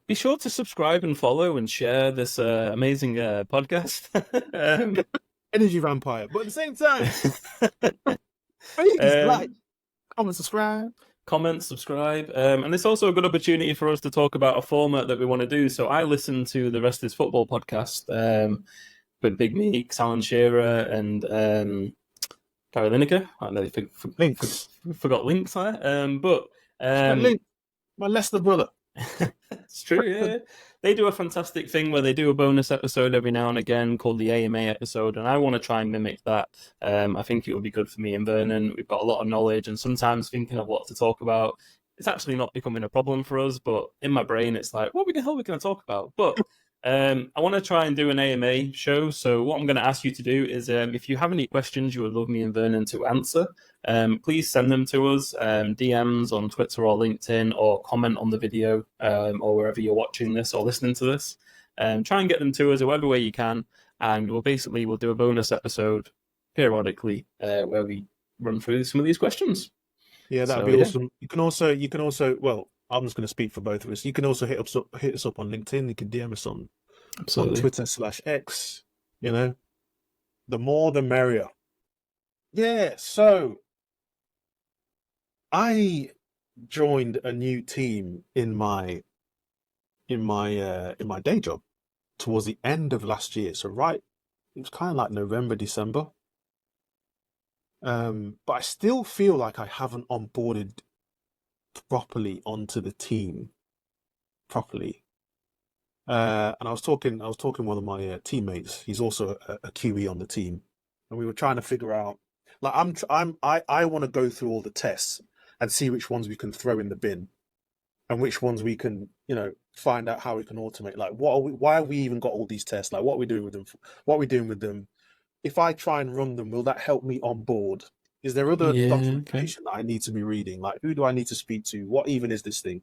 be sure to subscribe and follow and share this amazing podcast. um, Energy vampire, but at the same time, please like, um, comment, subscribe. comment, subscribe, and it's also a good opportunity for us to talk about a format that we want to do. So I listen to the Rest is Football podcast with Big Meek, Alan Shearer, and Gary Lineker. I nearly Links. forgot links there, but Link, my Leicester brother. it's true. Yeah, they do a fantastic thing where they do a bonus episode every now and again called the AMA episode, and I want to try and mimic that. I think it would be good for me and Vernon. We've got a lot of knowledge, and sometimes thinking of what to talk about, it's actually not becoming a problem for us. But in my brain, it's like, what the hell are we going to talk about? But I want to try and do an AMA show. So what I'm going to ask you to do is, if you have any questions you would love me and Vernon to answer, please send them to us, DMs on Twitter or LinkedIn, or comment on the video, or wherever you're watching this or listening to this. Try and get them to us however way you can, and we'll do a bonus episode periodically where we run through some of these questions. Yeah, that'd So be yeah, awesome. You can also, well, I'm just going to speak for both of us. You can also hit us up on LinkedIn. You can DM us on absolutely. Twitter/X. You know, the more the merrier. Yeah. So I joined a new team in my day job towards the end of last year. So it was kind of like November, December. But I still feel like I haven't onboarded properly onto the team properly. And I was talking to one of my teammates. He's also a QE on the team, and we were trying to figure out. Like, I want to go through all the tests and see which ones we can throw in the bin, and which ones we can, find out how we can automate. Like, why have we even got all these tests? Like, what are we doing with them? What are we doing with them? If I try and run them, will that help me on board? Is there other Yeah. Okay. documentation that I need to be reading? Like, who do I need to speak to? What even is this thing?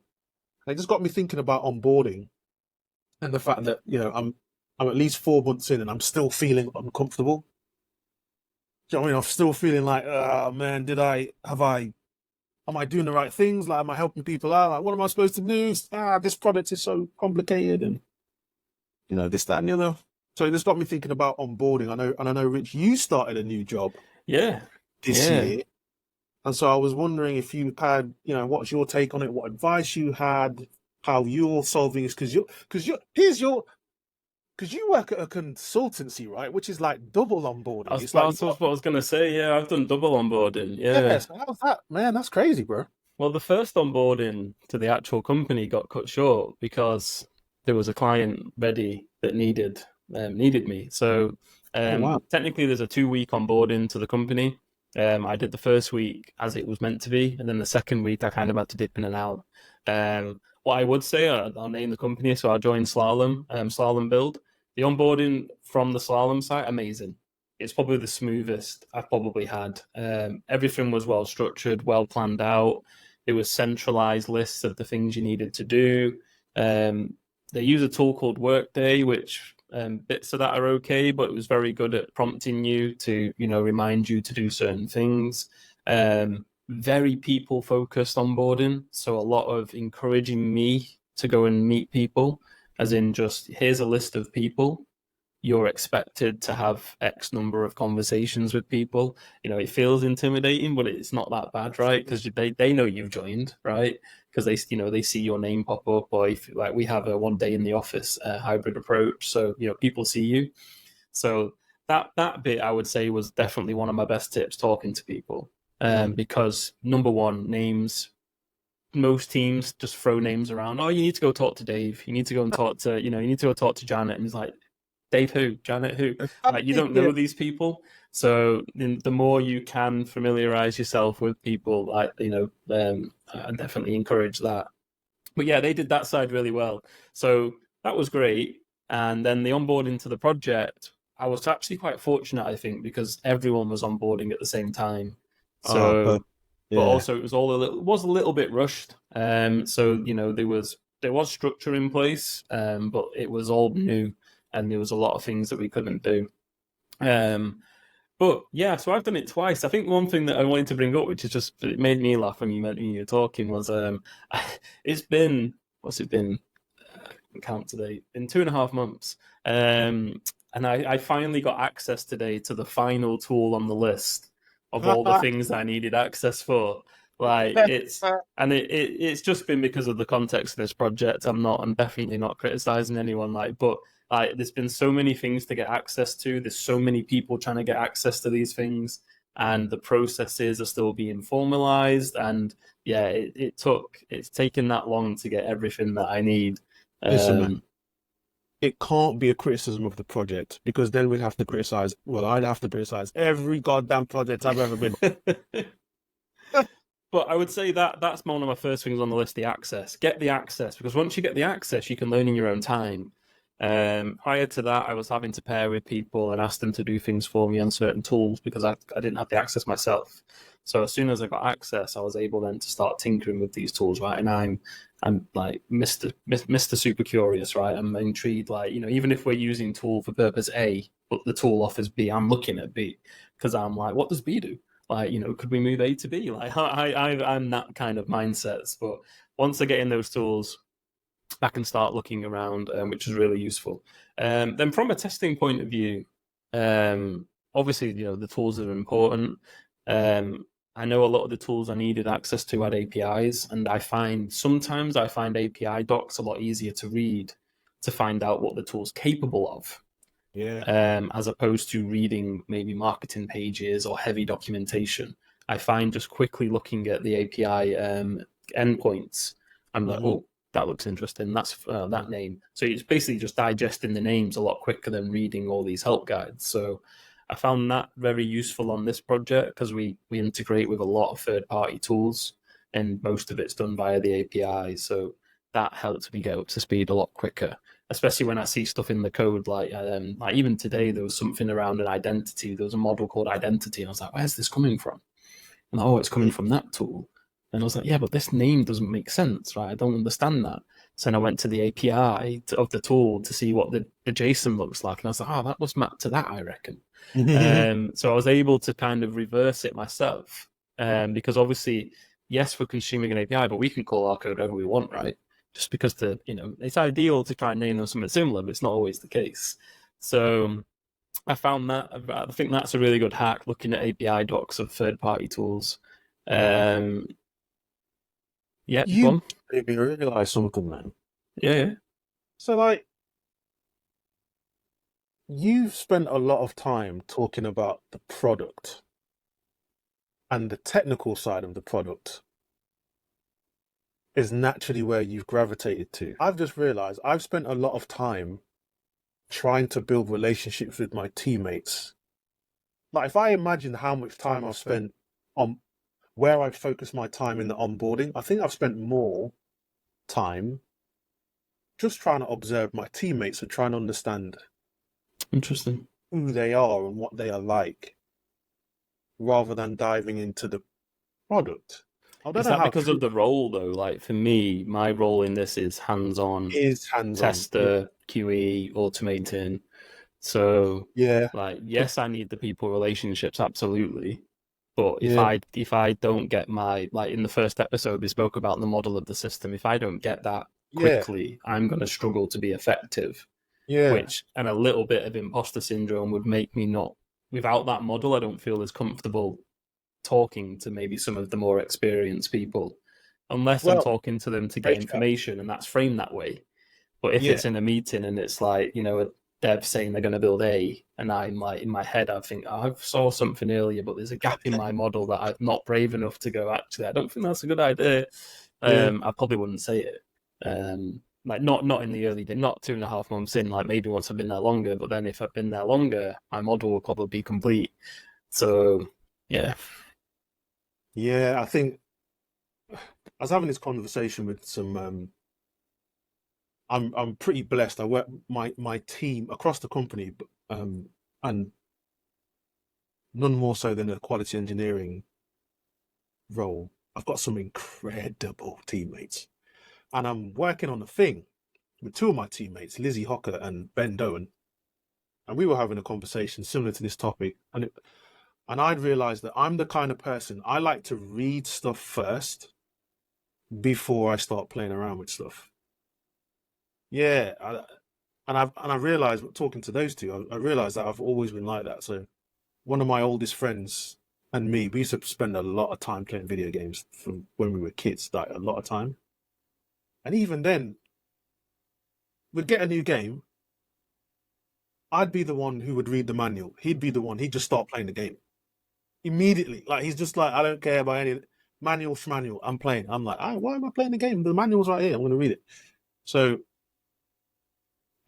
And it just got me thinking about onboarding, and the fact that I'm at least 4 months in and I'm still feeling uncomfortable. Do you know what I mean? I'm still feeling like, oh man, am I doing the right things? Like, am I helping people out? Like, what am I supposed to do? This product is so complicated, and this, that, and the other. So it just got me thinking about onboarding. I know, Rich, you started a new job Yeah. this Yeah. year, and so I was wondering if you had, what's your take on it? What advice you had? How you're solving this? Because you work at a consultancy, right? Which is like double onboarding. It's like you That's what I was going to say. Yeah, I've done double onboarding. yeah. Yeah. So how's that, man? That's crazy, bro. Well, the first onboarding to the actual company got cut short because there was a client ready that needed me. So Oh wow. technically, there's a 2 week onboarding to the company. I did the first week as it was meant to be, and then the second week I kind of had to dip in and out. What I would say, I'll name the company. So I joined Slalom Build. The onboarding from the Slalom site, amazing. It's probably the smoothest I've probably had. Everything was well structured, well planned out. There was centralized lists of the things you needed to do. They use a tool called Workday, which bits of that are okay, but it was very good at prompting you to, remind you to do certain things. Very people focused onboarding, so a lot of encouraging me to go and meet people, as in just here's a list of people. you're expected to have X number of conversations with people. It feels intimidating, but it's not that bad, right? Because they know you've joined, right? Because they see your name pop up, or if like we have a 1 day in the office hybrid approach, so people see you. So that bit I would say was definitely one of my best tips, talking to people, Mm. because number one, names. Most teams just throw names around. Oh, you need to go talk to Dave. You need to go and talk to, you need to go talk to Janet. And he's like, Dave who? Janet who? Like, you don't Yeah. know these people. So the more you can familiarize yourself with people, like, I definitely encourage that. But yeah, they did that side really well. So that was great. And then the onboarding to the project, I was actually quite fortunate, I think, because everyone was onboarding at the same time. Oh, but So, but yeah. also it was a little bit rushed. So there was structure in place, but it was all new, and there was a lot of things that we couldn't do. Um, but yeah, so I've done it twice. I think one thing that I wanted to bring up, which is just it made me laugh when you were talking, was it's been what's it been? I can count today. In 2.5 months, and I finally got access today to the final tool on the list of all the things I needed access for. Like it's just been because of the context of this project. I'm definitely not criticizing anyone. But there's been so many things to get access to. There's so many people trying to get access to these things, and the processes are still being formalized. And yeah, it's taken that long to get everything that I need. Listen, man, Um, it can't be a criticism of the project because then we'd have to criticize. Well, I'd have to criticize every goddamn project I've ever been. But I would say that that's one of my first things on the list: the access. Get the access, because once you get the access, you can learn in your own time. Prior to that, I was having to pair with people and ask them to do things for me on certain tools because I didn't have the access myself. So as soon as I got access, I was able then to start tinkering with these tools, right? And I'm like Mr. Super Curious, right? I'm intrigued, like even if we're using tool for purpose A, but the tool offers B, I'm looking at B because I'm like, what does B do? Like, could we move A to B? Like, I'm that kind of mindset. But once I get in those tools, I can start looking around, which is really useful. Then, from a testing point of view, obviously, the tools are important. I know a lot of the tools I needed access to had APIs, and sometimes I find API docs a lot easier to read to find out what the tool's capable of, Yeah. as opposed to reading maybe marketing pages or heavy documentation. I find just quickly looking at the API endpoints, I'm like, Hmm. oh, that looks interesting. That's that name. So it's basically just digesting the names a lot quicker than reading all these help guides. So I found that very useful on this project because we integrate with a lot of third party tools, and most of it's done via the API. So that helps me get up to speed a lot quicker, especially when I see stuff in the code. Like even today, there was something around an identity. There was a model called identity. And I was like, where's this coming from? And oh, it's coming from that tool. And I was like, yeah, but this name doesn't make sense, right? I don't understand that. So then I went to the API of the tool to see what the JSON looks like. And I was like, oh, that was mapped to that, I reckon. So I was able to kind of reverse it myself. Because obviously, yes, we're consuming an API, but we can call our code whatever we want, right? Just because it's ideal to try and name them something similar, but it's not always the case. So I found that I think that's a really good hack, looking at API docs of third-party tools. Um, yeah, go You on. made me realize something, man. Yeah, yeah. So, like, you've spent a lot of time talking about the product and the technical side of the product is naturally where you've gravitated to. I've just realized I've spent a lot of time trying to build relationships with my teammates. Like, if I imagine how much time I've spent on where I've focused my time in the onboarding, I think I've spent more time just trying to observe my teammates and trying to understand Interesting. who they are and what they are like, rather than diving into the product. I don't Is know that how because of true the role though? Like for me, my role in this is it hands-on is hands-on. Yeah, tester, QE, automating. So, yeah, like, but yes, I need the people relationships, absolutely. But if yeah, I don't get my, like in the first episode, we spoke about the model of the system. If I don't get that yeah. quickly, I'm going to struggle to be effective. Yeah. which and a little bit of imposter syndrome would make me not. Without that model, I don't feel as comfortable talking to maybe some of the more experienced people, unless I'm Well, talking to them to get great shout. information and that's framed that way. But if Yeah. it's in a meeting and it's like, a dev saying they're going to build A, and I'm like, in my head, I think, oh, I saw something earlier, but there's a gap in my model that I'm not brave enough to go, actually, I don't think that's a good idea. Yeah. I probably wouldn't say it. Like not in the early days, not 2.5 months in, like maybe once I've been there longer, but then if I've been there longer, my model will probably be complete. So yeah. Yeah. I think I was having this conversation with some. I'm pretty blessed. I work my team across the company, and none more so than a quality engineering role. I've got some incredible teammates, and I'm working on a thing with two of my teammates, Lizzie Hocker and Ben Doan, and we were having a conversation similar to this topic, and I'd realized that I'm the kind of person I like to read stuff first before I start playing around with stuff. Yeah, I realized talking to those two, I realized that I've always been like that. So one of my oldest friends and me, we used to spend a lot of time playing video games from when we were kids, like a lot of time. And even then, we'd get a new game. I'd be the one who would read the manual. He'd be the one. He'd just start playing the game immediately. Like he's just like, I don't care about any manual schmanual. I'm playing. I'm like, oh, why am I playing the game? The manual's right here. I'm going to read it. So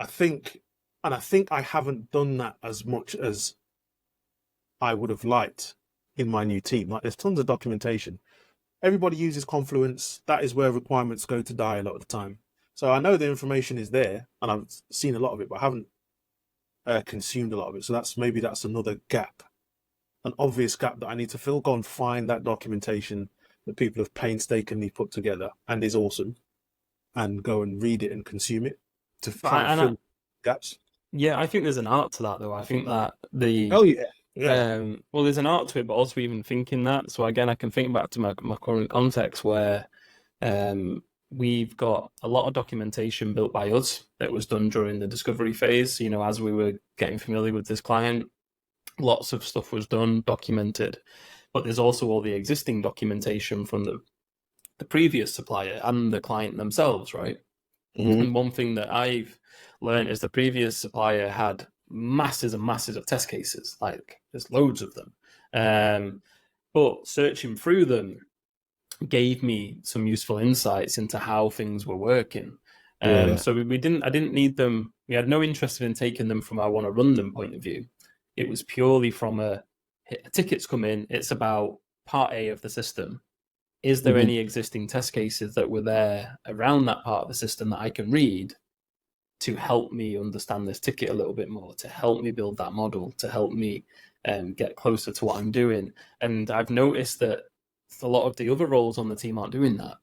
I think, and I think I haven't done that as much as I would have liked in my new team. Like there's tons of documentation. Everybody uses Confluence. That is where requirements go to die a lot of the time. So I know the information is there, and I've seen a lot of it, but I haven't consumed a lot of it. So that's another gap, an obvious gap that I need to fill. Go and find that documentation that people have painstakingly put together and is awesome, and go and read it and consume it to But try and fill gaps. yeah, I think there's an art to that though. I think that Oh yeah, yeah. well, there's an art to it, but also even thinking that. So again, I can think back to my current context where um, we've got a lot of documentation built by us that was done during the discovery phase. As we were getting familiar with this client, lots of stuff was done, documented. But there's also all the existing documentation from the previous supplier and the client themselves, right? Mm-hmm. And one thing that I've learned is the previous supplier had masses and masses of test cases, like there's loads of them. But searching through them gave me some useful insights into how things were working. Yeah. So I didn't need them. We had no interest in taking them from I want to run them point of view. It was purely from a tickets come in. It's about part A of the system. Is there Mm-hmm. any existing test cases that were there around that part of the system that I can read to help me understand this ticket a little bit more, to help me build that model, to help me get closer to what I'm doing? And I've noticed that a lot of the other roles on the team aren't doing that.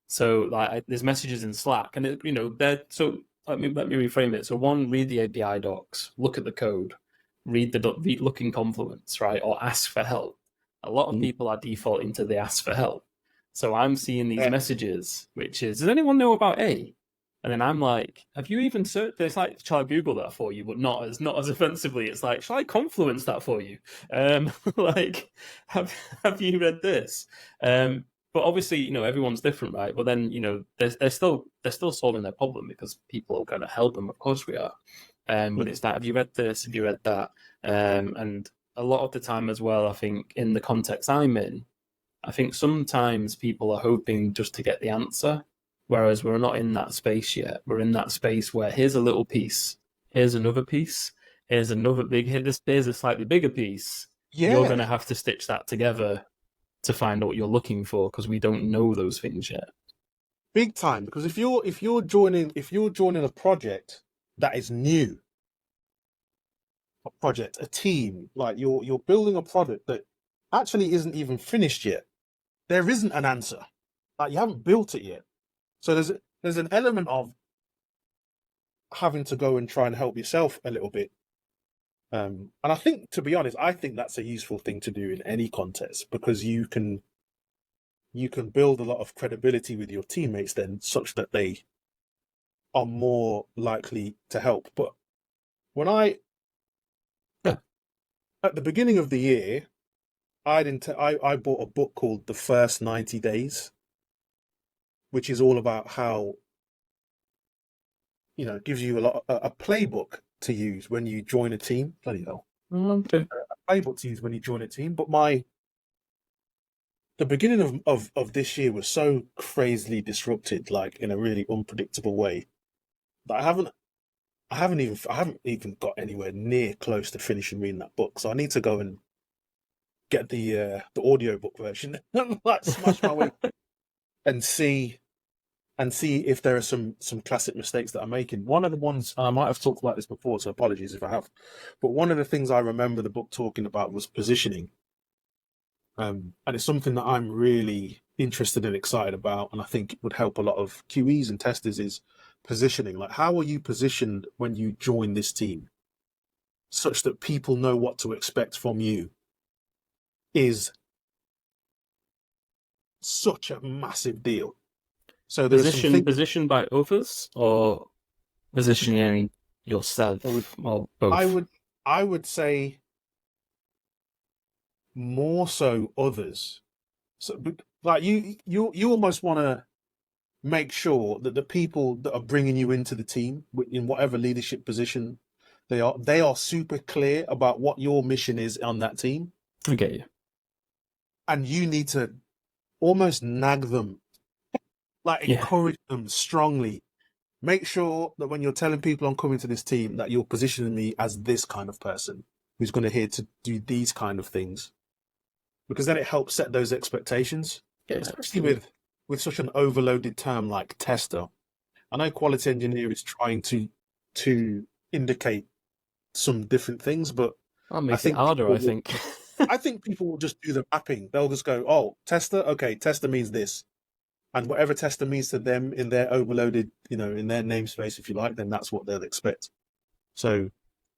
So there's messages in Slack, and they're so. Let me reframe it. So one, read the API docs, look at the code, look in Confluence, right, or ask for help. A lot of people are defaulting to the ask for help. So I'm seeing these Yeah. messages, which is, does anyone know about A? And then I'm like, have you even searched? It's like, shall I Google that for you? But not as offensively. It's like, shall I Confluence that for you? Like, have you read this? But obviously, everyone's different, right? But then, they're still solving their problem because people are going to help them. Of course, we are. But it's that, have you read this? Have you read that? And a lot of the time as well, I think in the context I'm in, I think sometimes people are hoping just to get the answer, whereas we're not in that space yet. We're in that space where here's a little piece, here's another piece, here's a slightly bigger piece. You're going Yeah. to have to stitch that together to find out what you're looking for because we don't know those things yet. Big time. Because if you're joining a project that is new, a team, like you're building a product that actually isn't even finished yet. There isn't an answer. Like you haven't built it yet. So there's an element of having to go and try and help yourself a little bit. And I think, to be honest, I think that's a useful thing to do in any context because you can build a lot of credibility with your teammates then, such that they are more likely to help. But when I Yeah. at the beginning of the year, I bought a book called The First 90 Days, which is all about how, it gives you a playbook to use when you join a team. Bloody hell. Okay. A playbook to use when you join a team. But the beginning of this year was so crazily disrupted, like in a really unpredictable way, that I haven't even got anywhere near close to finishing reading that book. So I need to go and get the audiobook version, like smash my way and see if there are some classic mistakes that I'm making. One of the ones, and I might have talked about this before, so apologies if I have, but one of the things I remember the book talking about was positioning. And it's something that I'm really interested and excited about, and I think it would help a lot of QEs and testers is positioning. Like, how are you positioned when you join this team, such that people know what to expect from you? Is such a massive deal. So there are some things Positioned by others or positioning I would yourself or I both? would I would say more so others. So, like you almost want to make sure that the people that are bringing you into the team in whatever leadership position they are super clear about what your mission is on that team, I get you. and you need to almost nag them, like Yeah. encourage them strongly. Make sure that when you're telling people I'm coming to this team, that you're positioning me as this kind of person who's going to here to do these kind of things, because then it helps set those expectations, Yeah, especially absolutely. with such an overloaded term like tester. I know quality engineer is trying to indicate some different things, but That I makes it think harder, people I will, think. I think people will just do the mapping. They'll just go, "Oh, tester, okay, tester means this," and whatever tester means to them in their overloaded, in their namespace, if you like, then that's what they'll expect. So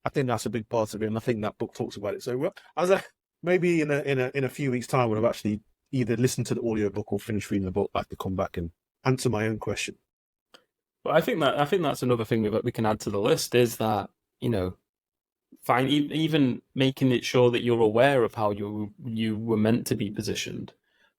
I think that's a big part of it, and I think that book talks about it. So as maybe in a few weeks' time, when I've actually either listened to the audiobook or finished reading the book, I could come back and answer my own question. But I think that's another thing that we can add to the list is that, you know, find even making it sure that you're aware of how you were meant to be positioned,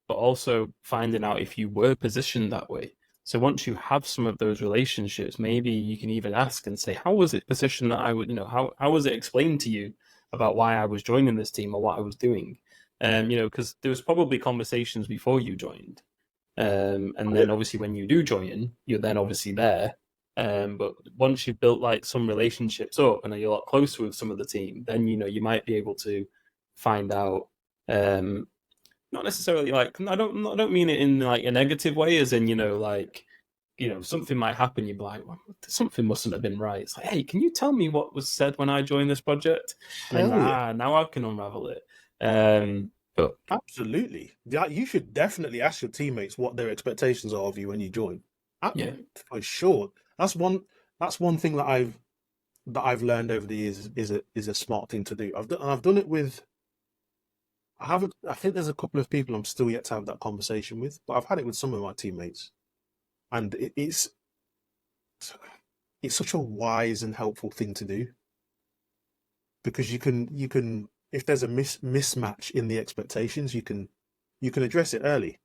but also finding out if you were positioned that way. So once you have some of those relationships, maybe you can even ask and say, how was it positioned that I would, how was it explained to you about why I was joining this team or what I was doing? Because there was probably conversations before you joined. And then obviously when you do join, you're then obviously there. But once you've built like some relationships up and you're a lot closer with some of the team, then you might be able to find out. Um, Not necessarily like I don't mean it in like a negative way, as in like something might happen. You'd be like, well, something mustn't have been right. It's like, hey, can you tell me what was said when I joined this project? And then Hell yeah. now I can unravel it. But Absolutely. Yeah, you should definitely ask your teammates what their expectations are of you when you join. Uh, yeah, For sure. That's one thing that I've learned over the years is a smart thing to do. I've done it with I haven't I think there's a couple of people I'm still yet to have that conversation with, but I've had it with some of my teammates. And it's such a wise and helpful thing to do, because you can if there's a mismatch in the expectations, you can address it early.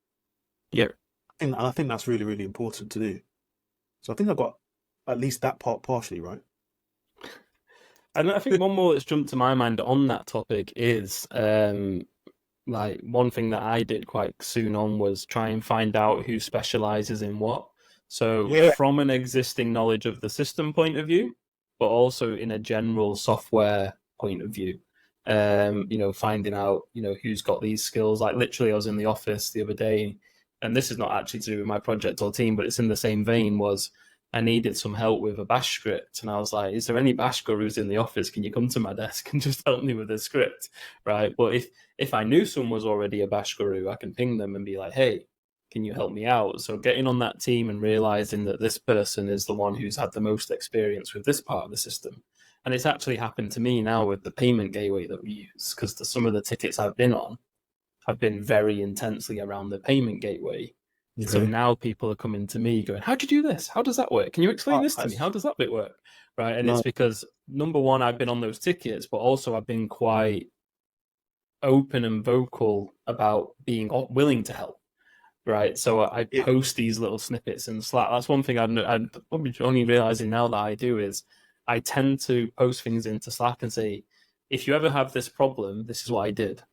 yeah. And I think that's really, really important to do. So I think I got at least that part partially right. And I think one more that's jumped to my mind on that topic is like one thing that I did quite soon on was try and find out who specializes in what. So Yeah. from an existing knowledge of the system point of view, but also in a general software point of view. Finding out, who's got these skills. Like literally I was in the office the other day, and this is not actually to do with my project or team, but it's in the same vein, was I needed some help with a bash script. And I was like, is there any bash gurus in the office? Can you come to my desk and just help me with this script? Right. But if I knew someone was already a bash guru, I can ping them and be like, hey, can you help me out? So getting on that team and realizing that this person is the one who's had the most experience with this part of the system. And it's actually happened to me now with the payment gateway that we use, because some of the tickets I've been on have been very intensely around the payment gateway. So Okay. now people are coming to me going, "How'd you do this? How does that work? Can you explain this to me? How That's does that bit work?" Right? And it's no. because number one, I've been on those tickets, but also I've been quite open and vocal about being willing to help. Right, so I Yeah. post these little snippets in Slack. That's one thing I'm probably only realizing now that I do is I tend to post things into Slack and say, if you ever have this problem, this is what I did.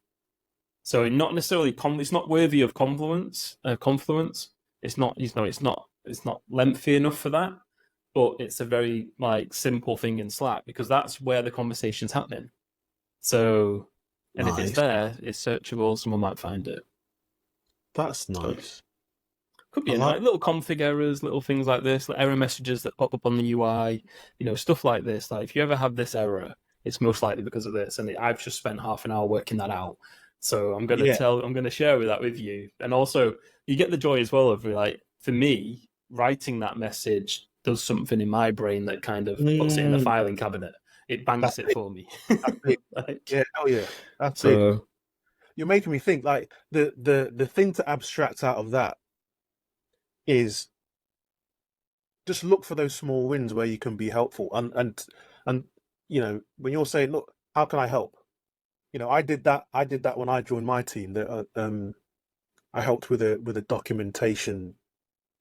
So not necessarily it's not worthy of confluence. It's not, it's not lengthy enough for that, but it's a very like simple thing in Slack because that's where the conversation's happening. So, and if it's Nice. there, it's searchable. Someone might find it. That's So nice. could I be in like. like little config errors, little things like this, like error messages that pop up on the UI, stuff like this. Like if you ever have this error, it's most likely because of this. And I've just spent half an hour working that out. So Yeah. I'm gonna share that with you. And also you get the joy as well of like for me, writing that message does something in my brain that kind of puts it in the Mm, filing cabinet. It that's banks it big. for me. That's big. Like Yeah. Hell yeah. That's big. so You're making me think. Like the thing to abstract out of that is just look for those small wins where you can be helpful. And when you're saying, look, how can I help? I did that. I did that when I joined my team. That I helped with a documentation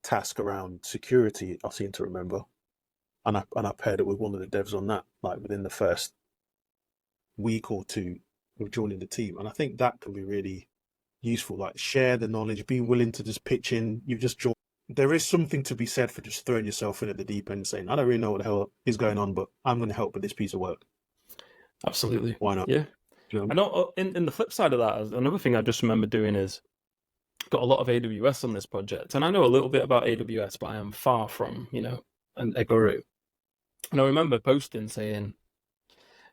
task around security. I seem to remember, and I paired it with one of the devs on that, like within the first week or two of joining the team. And I think that can be really useful. Like share the knowledge, be willing to just pitch in. You've just joined. There is something to be said for just throwing yourself in at the deep end, saying, "I don't really know what the hell is going on, but I'm going to help with this piece of work. absolutely. Why not?" Yeah. You know? I know in the flip side of that, another thing I just remember doing is got a lot of AWS on this project, and I know a little bit about AWS, but I am far from, a guru. And I remember posting saying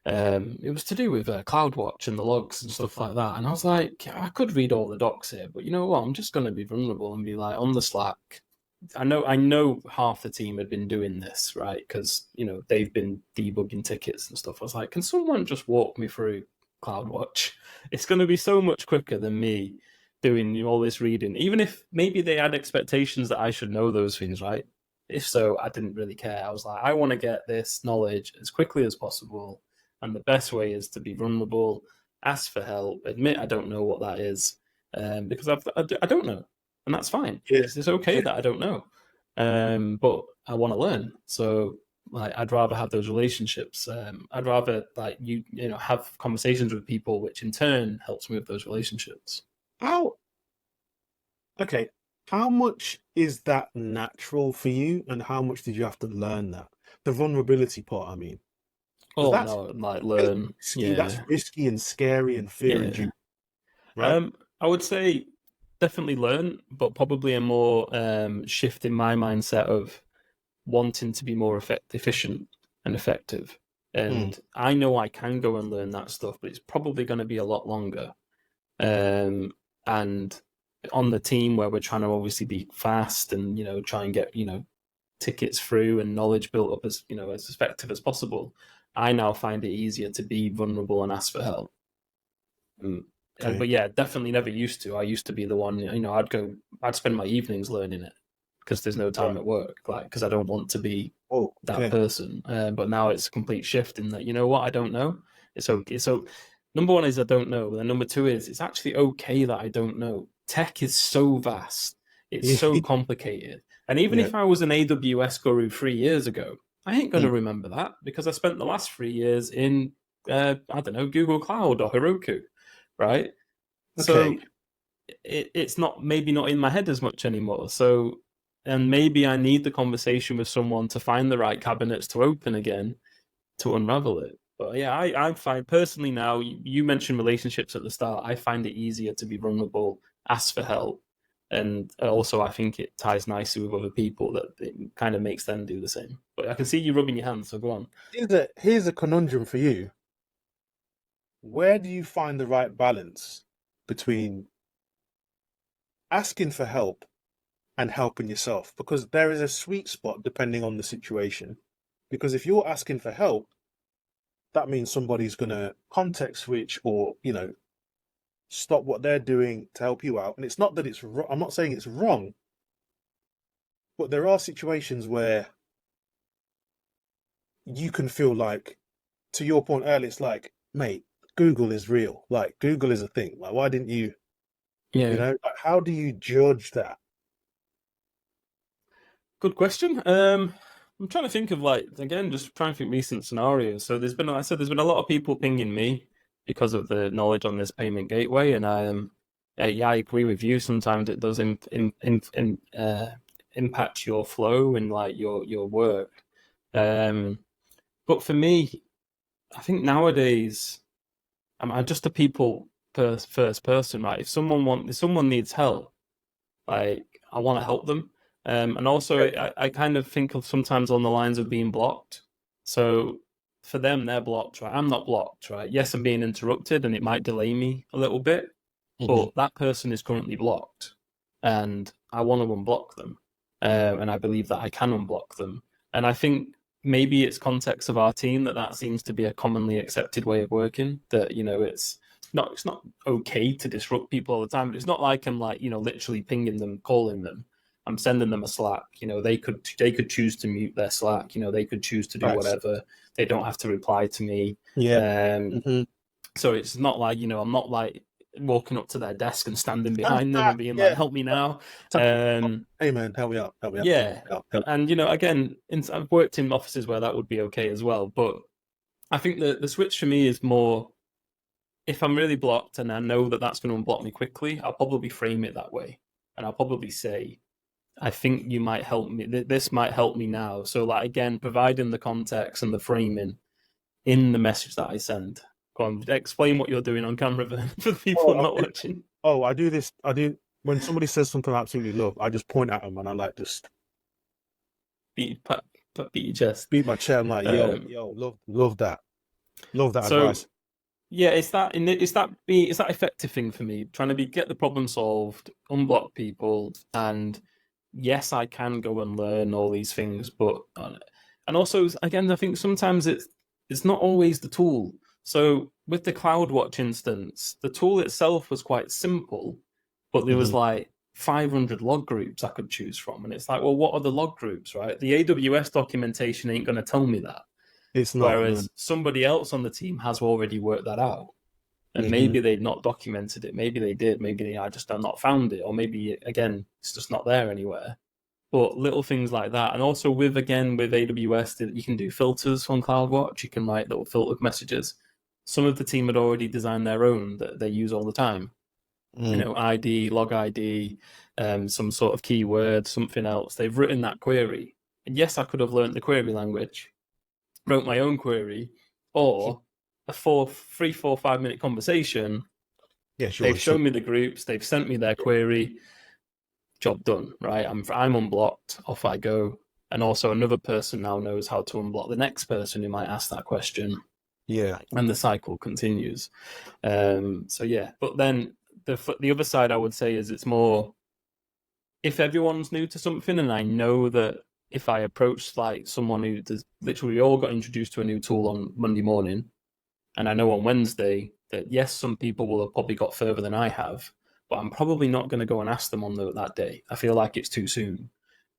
it was to do with CloudWatch and the logs and stuff like that. And I was like, I could read all the docs here, but you know what? I'm just going to be vulnerable and be like on the Slack. I know half the team had been doing this, right? Because they've been debugging tickets and stuff. I was like, can someone just walk me through CloudWatch? It's going to be so much quicker than me doing all this reading. Even if maybe they had expectations that I should know those things, right? If so, I didn't really care. I was like, I want to get this knowledge as quickly as possible, and the best way is to be vulnerable, ask for help, admit I don't know what that is, because I don't know, and that's fine. Yeah, It's okay yeah. that I don't know, but I want to learn. So like, I'd rather have those relationships. I'd rather like have conversations with people, which in turn helps me with those relationships. How okay? How much is that natural for you, and how much did you have to learn that? The vulnerability part, I mean, because Oh no, like learn, that's yeah, risky and scary and fear yeah. inducing, right? I would say definitely learn, but probably a more shift in my mindset of wanting to be more efficient and effective. Mm, And I know I can go and learn that stuff, but it's probably going to be a lot longer. And on the team where we're trying to obviously be fast and try and get tickets through and knowledge built up as as effective as possible, I now find it easier to be vulnerable and ask for help. Mm. And okay. but yeah, definitely never used to. I used to be the one, I'd spend my evenings learning it because there's no Right. time at work, like because I don't want to be Oh, that okay. person. But now it's a complete shift in that, you know what, I don't know. It's okay. So number one is I don't know. And number two is it's actually okay that I don't know. Tech is so vast. It's so complicated. And even Yeah. if I was an AWS guru 3 years ago, I ain't going Mm, to remember that because I spent the last 3 years in, I don't know, Google Cloud or Heroku, right? okay. So it's not maybe not in my head as much anymore. So, and maybe I need the conversation with someone to find the right cabinets to open again to unravel it. But yeah, I find personally now, you mentioned relationships at the start. I find it easier to be vulnerable, ask for help. And also, I think it ties nicely with other people that it kind of makes them do the same. But I can see you rubbing your hands, so go on. Here's a conundrum for you. Where do you find the right balance between asking for help and helping yourself? Because there is a sweet spot depending on the situation. Because if you're asking for help, that means somebody's going to context switch or, stop what they're doing to help you out. And it's not that I'm not saying it's wrong, but there are situations where you can feel like, to your point earlier, it's like, mate, Google is real. Like Google is a thing. Like, why didn't you? You Yeah. know, like, how do you judge that? Good question. I'm trying to think of like again, just trying to think recent scenarios. So I said there's been a lot of people pinging me because of the knowledge on this payment gateway, and yeah, I agree with you. Sometimes it does impact your flow and like your work. Um, but for me, I think nowadays I'm just a people first person, right? If someone needs help, like I want to help them. And also, I kind of think of sometimes on the lines of being blocked. So for them, they're blocked, right? I'm not blocked, right? Yes, I'm being interrupted, and it might delay me a little bit, Hmm. but that person is currently blocked, and I want to unblock them, and I believe that I can unblock them. And I think maybe it's context of our team that seems to be a commonly accepted way of working. That it's not okay to disrupt people all the time. But it's not like I'm like literally pinging them, calling them. I'm sending them a Slack. They could choose to mute their Slack. They could choose to do Facts. whatever. They don't have to reply to me. Yeah. Um, Hmm. so it's not like I'm not like walking up to their desk and standing behind them and being like, Yeah. "Help me now." Tapping them up. Um, Hey man, help me out. Help me out. Help yeah, me out. Help. and again, I've worked in offices where that would be okay as well. But I think the switch for me is more if I'm really blocked and I know that that's going to unblock me quickly, I'll probably frame it that way, and I'll probably say, "I think you might help me. This might help me now." So, like again, providing the context and the framing in the message that I send. Go on, explain what you're doing on camera for the people Oh, not watching. I do this. I do when somebody says something I absolutely love. I just point at them and I like just Beat, pat, beat your chest. beat my chair. I'm like, Um, love that, love that so advice. yeah, it's that effective thing for me. Trying to get the problem solved, unblock people, and yes, I can go and learn all these things, but and also again, I think sometimes it's not always the tool. So with the CloudWatch instance, the tool itself was quite simple, but there was Hmm. like 500 log groups I could choose from, and it's like, well, what are the log groups, right? The AWS documentation ain't going to tell me that. It's not. No. Whereas somebody else on the team has already worked that out. And Hmm. maybe they'd not documented it. Maybe they did. Maybe I just have not found it. Or maybe, again, it's just not there anywhere. But little things like that. And also with AWS, you can do filters on CloudWatch. You can write little filtered messages. Some of the team had already designed their own that they use all the time. Mm. ID, log ID, some sort of keyword, something else. They've written that query. And yes, I could have learned the query language, wrote my own query, or a 5 minute conversation. Yeah, sure, They've sure. shown me the groups, they've sent me their query, job done, right? I'm unblocked, off I go. And also another person now knows how to unblock the next person who might ask that question, Yeah. and the cycle continues. So yeah, but then the other side I would say is it's more if everyone's new to something, and I know that if I approach like someone who does literally we all got introduced to a new tool on Monday morning, and I know on Wednesday that yes, some people will have probably got further than I have, but I'm probably not going to go and ask them on that day. I feel like it's too soon.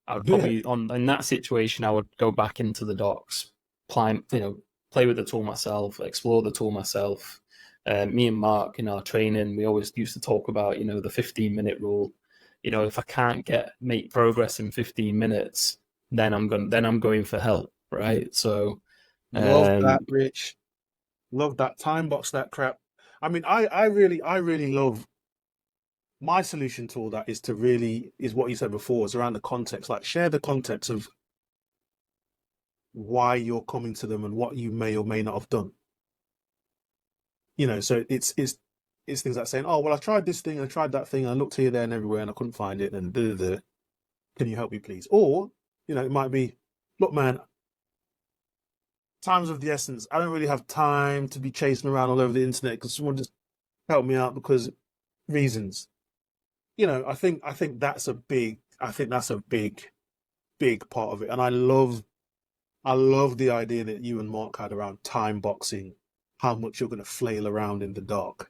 I would Yeah. probably on in that situation I would go back into the docs, play with the tool myself, explore the tool myself. Me and Mark in our training, we always used to talk about the 15-minute rule. If I can't make progress in 15 minutes, then I'm going for help, right? So Love that, um, Rich. Love that. Time box that crap. I mean, I really love my solution to all that is to really is what you said before, is around the context. Like share the context of why you're coming to them and what you may or may not have done. So it's things like saying, oh well, I tried this thing, I tried that thing, I looked here, there, and everywhere, and I couldn't find it, and can you help me, please? Or it might be, look, man, time's of the essence. I don't really have time to be chasing around all over the internet because someone just help me out because reasons. I think that's a big part of it, and I love the idea that you and Mark had around time boxing, how much you're going to flail around in the dark.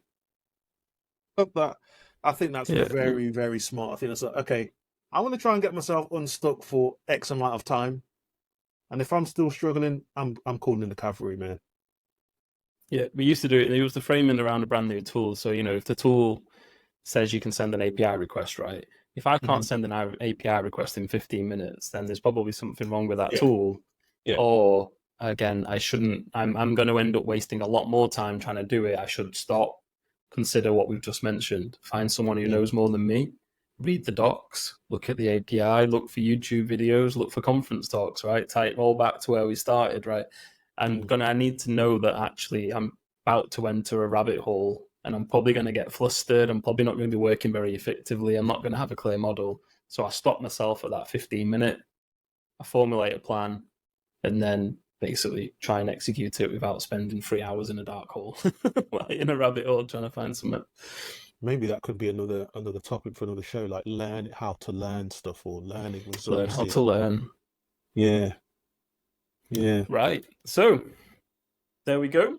But I think that's yeah, very, very smart. I think that's like, okay, I want to try and get myself unstuck for X amount of time. And if I'm still struggling, I'm calling in the cavalry, man. Yeah, we used to do it. They used to frame it around a brand new tool. So, if the tool says you can send an API request, right? If I can't Hmm. send an API request in 15 minutes, then there's probably something wrong with that Yeah, tool. yeah. Or again, I shouldn't, I'm going to end up wasting a lot more time trying to do it. I should stop, consider what we've just mentioned, find someone who Mm. knows more than me, read the docs, look at the API, look for YouTube videos, look for conference talks, right? Tie it all back to where we started, right? I need to know that actually I'm about to enter a rabbit hole and I'm probably going to get flustered. I'm probably not going to be working very effectively. I'm not going to have a clear model. So I stop myself at that 15-minute, I formulate a plan, and then basically try and execute it without spending 3 hours in a dark hole, like in a rabbit hole trying to find something. Maybe that could be another topic for another show, like learn how to learn stuff or learning Learn results. how Yeah, to learn. yeah, yeah. Right. So there we go.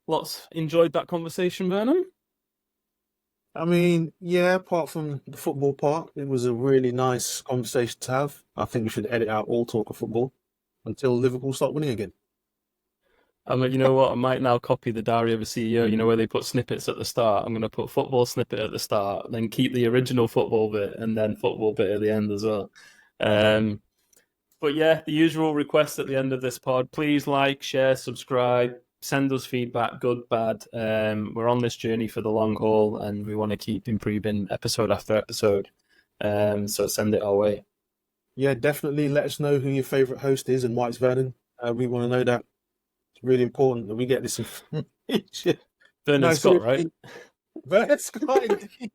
Lots enjoyed that conversation, Vernon. I mean, yeah. Apart from the football part, it was a really nice conversation to have. I think we should edit out all talk of football until Liverpool start winning again. You know what? I might now copy the Diary of a CEO. You know where they put snippets at the start. I'm going to put football snippet at the start, then keep the original football bit, and then football bit at the end as well. But yeah, the usual request at the end of this pod: please like, share, subscribe, send us feedback, good, bad. We're on this journey for the long haul, and we want to keep improving episode after episode. So send it our way. Yeah, definitely. Let us know who your favorite host is and why it's Vernon. We want to know that. It's really important that we get this information. Vernon No, Scott, right? seriously, Vernon Scott, indeed.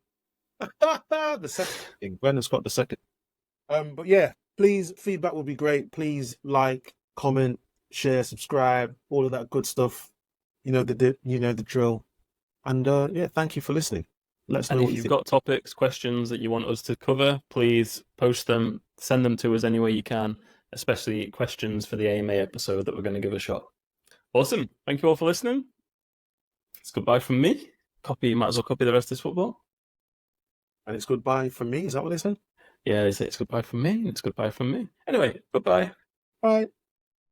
The second thing, Vernon Scott the second. But yeah, please, feedback would be great. Please like, comment, share, subscribe, all of that good stuff. You know the drill. And yeah, thank you for listening. Let us And know what if you you've think. got topics, questions that you want us to cover, please post them, send them to us any way you can, especially questions for the AMA episode that we're going to give a shot. Awesome. Thank you all for listening. It's goodbye from me. Might as well copy the rest of this football. And it's goodbye from me. Is that what they said? Yeah, they say it's goodbye from me, and it's goodbye from me. Anyway, goodbye. Bye.